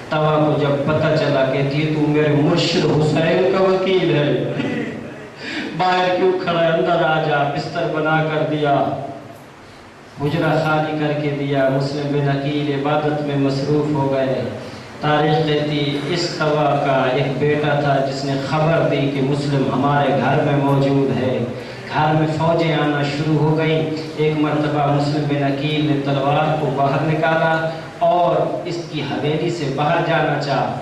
توا کو جب پتہ چلا کہتی ہے تو میرے مرشد حسین کا وکیل ہے، باہر کیوں کھڑا ہے، اندر آ جا۔ بستر بنا کر دیا، حجرہ خالی کر کے دیا۔ مسلم بن عقیل عبادت میں مصروف ہو گئے۔ تاریخ کہتی اس توا کا ایک بیٹا تھا جس نے خبر دی کہ مسلم ہمارے گھر میں موجود ہے۔ گھر میں فوجیں آنا شروع ہو گئیں۔ ایک مرتبہ مسلم بن عقیل نے تلوار کو باہر نکالا اور اس کی حویلی سے باہر جانا چاہا۔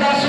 10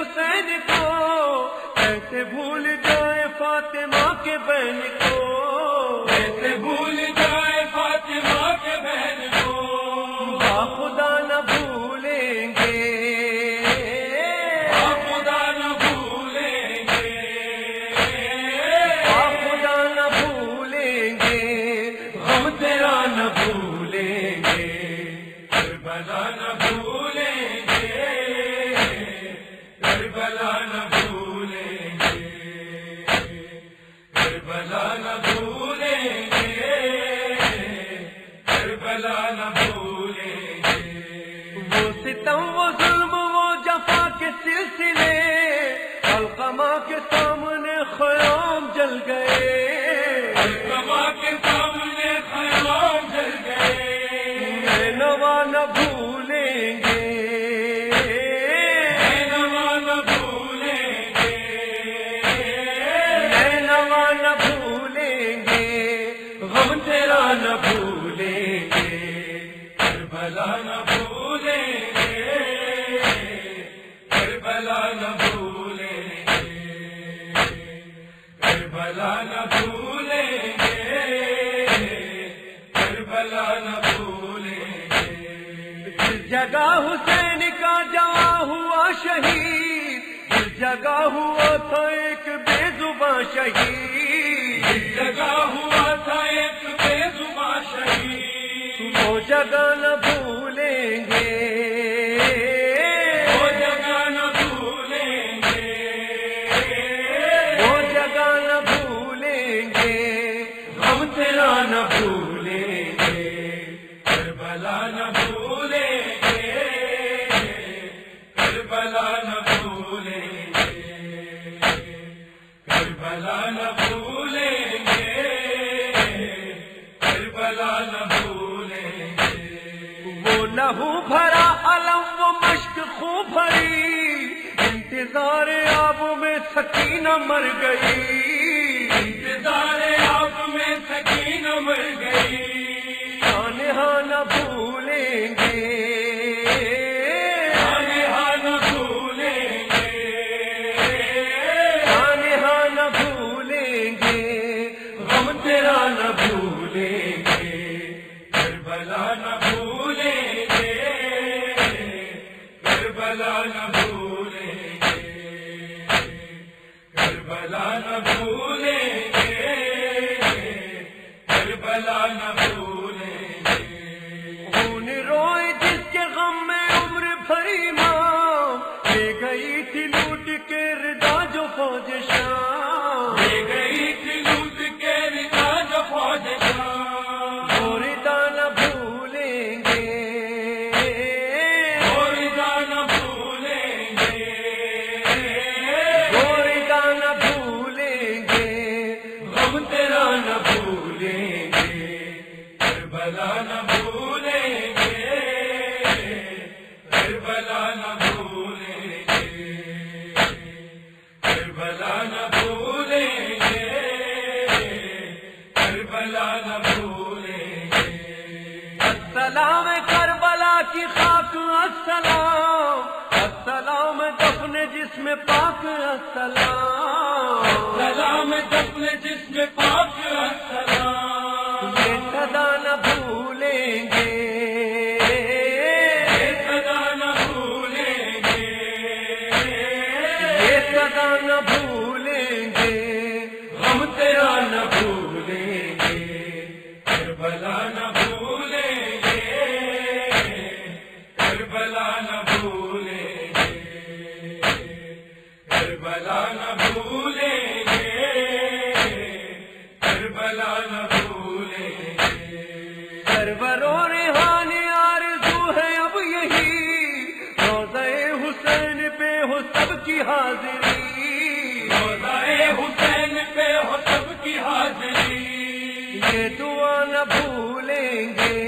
حسین کو، کیسے بھول جائے فاطمہ کے بہن کو،
کیسے بھول جائے فاطمہ کے بہن کو،
خدا نہ بھولیں گے،
خدا نہ بھولیں گے،
خدا نہ بھولیں گے، غم تیرا نہ بھولیں گے،
کربلا نہ بھولیں گے، کربلا نہ بھولیں گے، کربلا نہ بھولیں گے، کربلا نہ بھولیں گے،
وہ ستم وہ ظلم وہ جفا کے سلسلے، علقمہ کے سامنے خیام جل گئے،
علقمہ کے سامنے خیام جل گئے،
نوا نہ بھولیں گے،
نوا نہ بھولیں گے،
نوا نہ بھولیں گے، غم تیرا نہ بھولیں گے،
کربلا نہ بھولیں گے، کربلا نہ بھولیں گے، کربلا نہ بھولیں گے، کربلا نہ بھولیں گے،
جس جگہ حسین کا جواں ہوا شہید، جس جگہ ہوا تھا ایک بے زباں شہید،
اس جگہ ہوا تھا ایک بے زباں شہید،
وہ جگہ نہ بھولیں گے،
وہ جگہ نہ بھولیں گے،
وہ جگہ نہ بھولیں گے، غم تیرا نہ بھولیں گے،
کربلا نہ بھولیں گے، کربلا نہ بھولیں گے، کربلا نہ بھولیں گے، کربلا نہ بھولیں گے،
وہ لہو بھرا علم وہ مشک خوب بھری، انتظار آب میں سکینہ مر گئی،
انتظار آپ میں سکینہ مر گئی،
تانہا نہ بھولیں گے،
تانہا نہ بھولیں گے،
تانہا نہ بھولیں گے، غم تیرا نہ بھولیں گے،
کربلا نہ بھولیں گے، کربلا نہ بھولیں گے، کربلا نہ بھولیں گے، کربلا نہ بھولیں گے،
خون روئے جس کے غم میں عمر بھری ماں، لے گئی تھی لوٹ کے ردا جو فوج شام،
لے گئی تھی لوٹ کے ردا جو فوج شام،
وہ ردا نہ بھولیں گے،
وہ ردا نہ بھولیں گے،
وہ ردا نہ بھولیں گے، غم تیرا نہ بھولیں گے،
کربلا نہ بھولیں گے، کربلا نہ بھولیں گے، کربلا نہ بھولیں گے، کربلا نہ بھولیں گے،
السلام کربلا کی خاک، السلام السلام دفن جسم پاک، السلام
سلام دفن جسم پاک، السلام
یہ صدا نہ بھولیں گے،
یہ صدا نہ بھولیں گے،
یہ صدا نہ بھولیں گے، غم تیرا نہ بھولیں گے،
کربلا نہ بھولیں گے، کربلا نہ بھولیں گے، کربلا نہ بھولیں گے، کربلا نہ بھولیں گے،
سرور و ریحان آرزو ہے اب یہی، روضہ حسین پہ ہو سب کی حاضری،
روضہ حسین پہ ہو سب کی حاضری،
یہ دعا نہ بھولیں گے،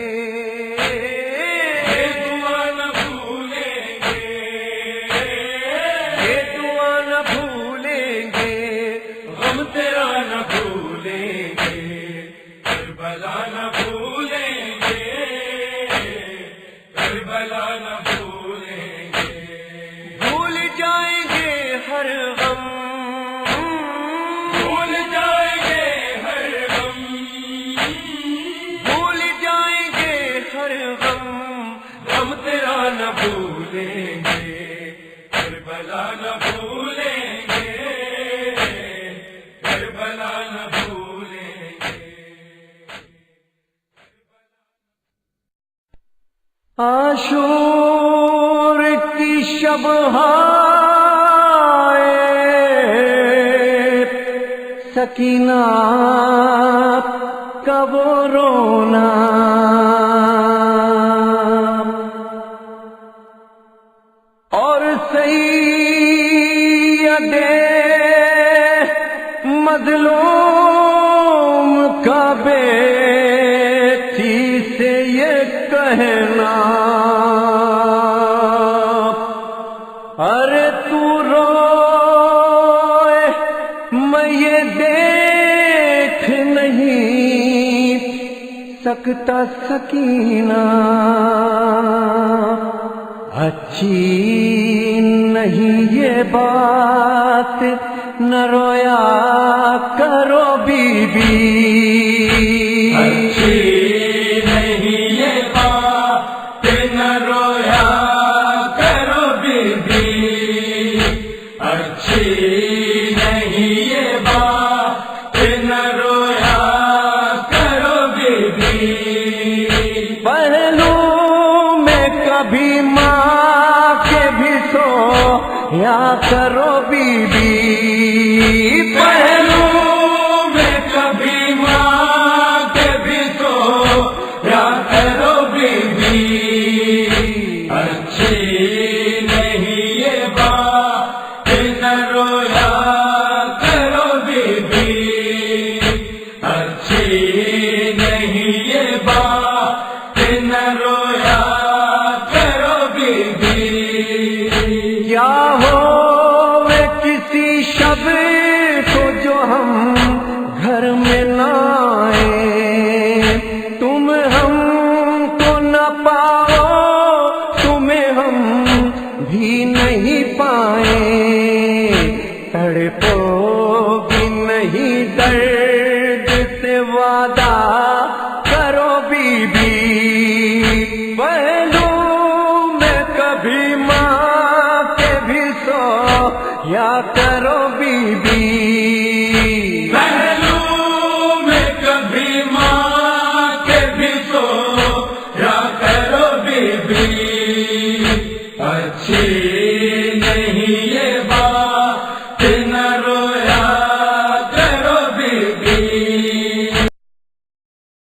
یہ دعا نہ بھولیں گے،
یہ دعا نہ بھولیں گے، غم تیرا نہ بھولیں گے،
کربلا نہ بھولیں گے، کربلا نہ بھولیں گے،
بھول جائیں گے ہر غم،
بھول جائیں گے ہر غم،
بھول جائیں گے ہر غم،
غم تیرا نہ بھولیں گے، کربلا نہ بھولیں گے، کربلا نہ بھولیں گے۔
عاشور کی شب ہائے سکینہ کا وہ رونا، اور سید مظلوم کا بیٹی سے یہ کہنا، ارے تو روئے میں یہ دیکھ نہیں سکتا سکینہ، اچھی نہیں یہ بات نہ رویا کرو بی بی،
اچھی نہیں یہ بات نہ رویا کرو بی بی، اچھی نہیں یہ بات نہ رویا کرو بی بی۔
پہلو میں کبھی ماں کے بھی سو یا کرو بی بی،
پہلو میں کبھی ماں کے بھی سو یا کرو بی بی، اچھی نہیں یہ بات نہ رویا کرو بی بی، اچھی نہیں یہ بات نہ رویا کرو بی بی۔
کیا ہو کسی شب کو جو ہم گھر میں نہ آئیں، تم ہم کو نہ پاؤ تمہیں ہم بھی نہیں پائیں، تڑپو گی نہیں درد سے وعدہ کرو بی بی، پہلو میں کبھی ماں کے بھی سو یا کرو بی بی،
پہلو میں کبھی ماں کے بھی سو یا کرو بی بی، اچھی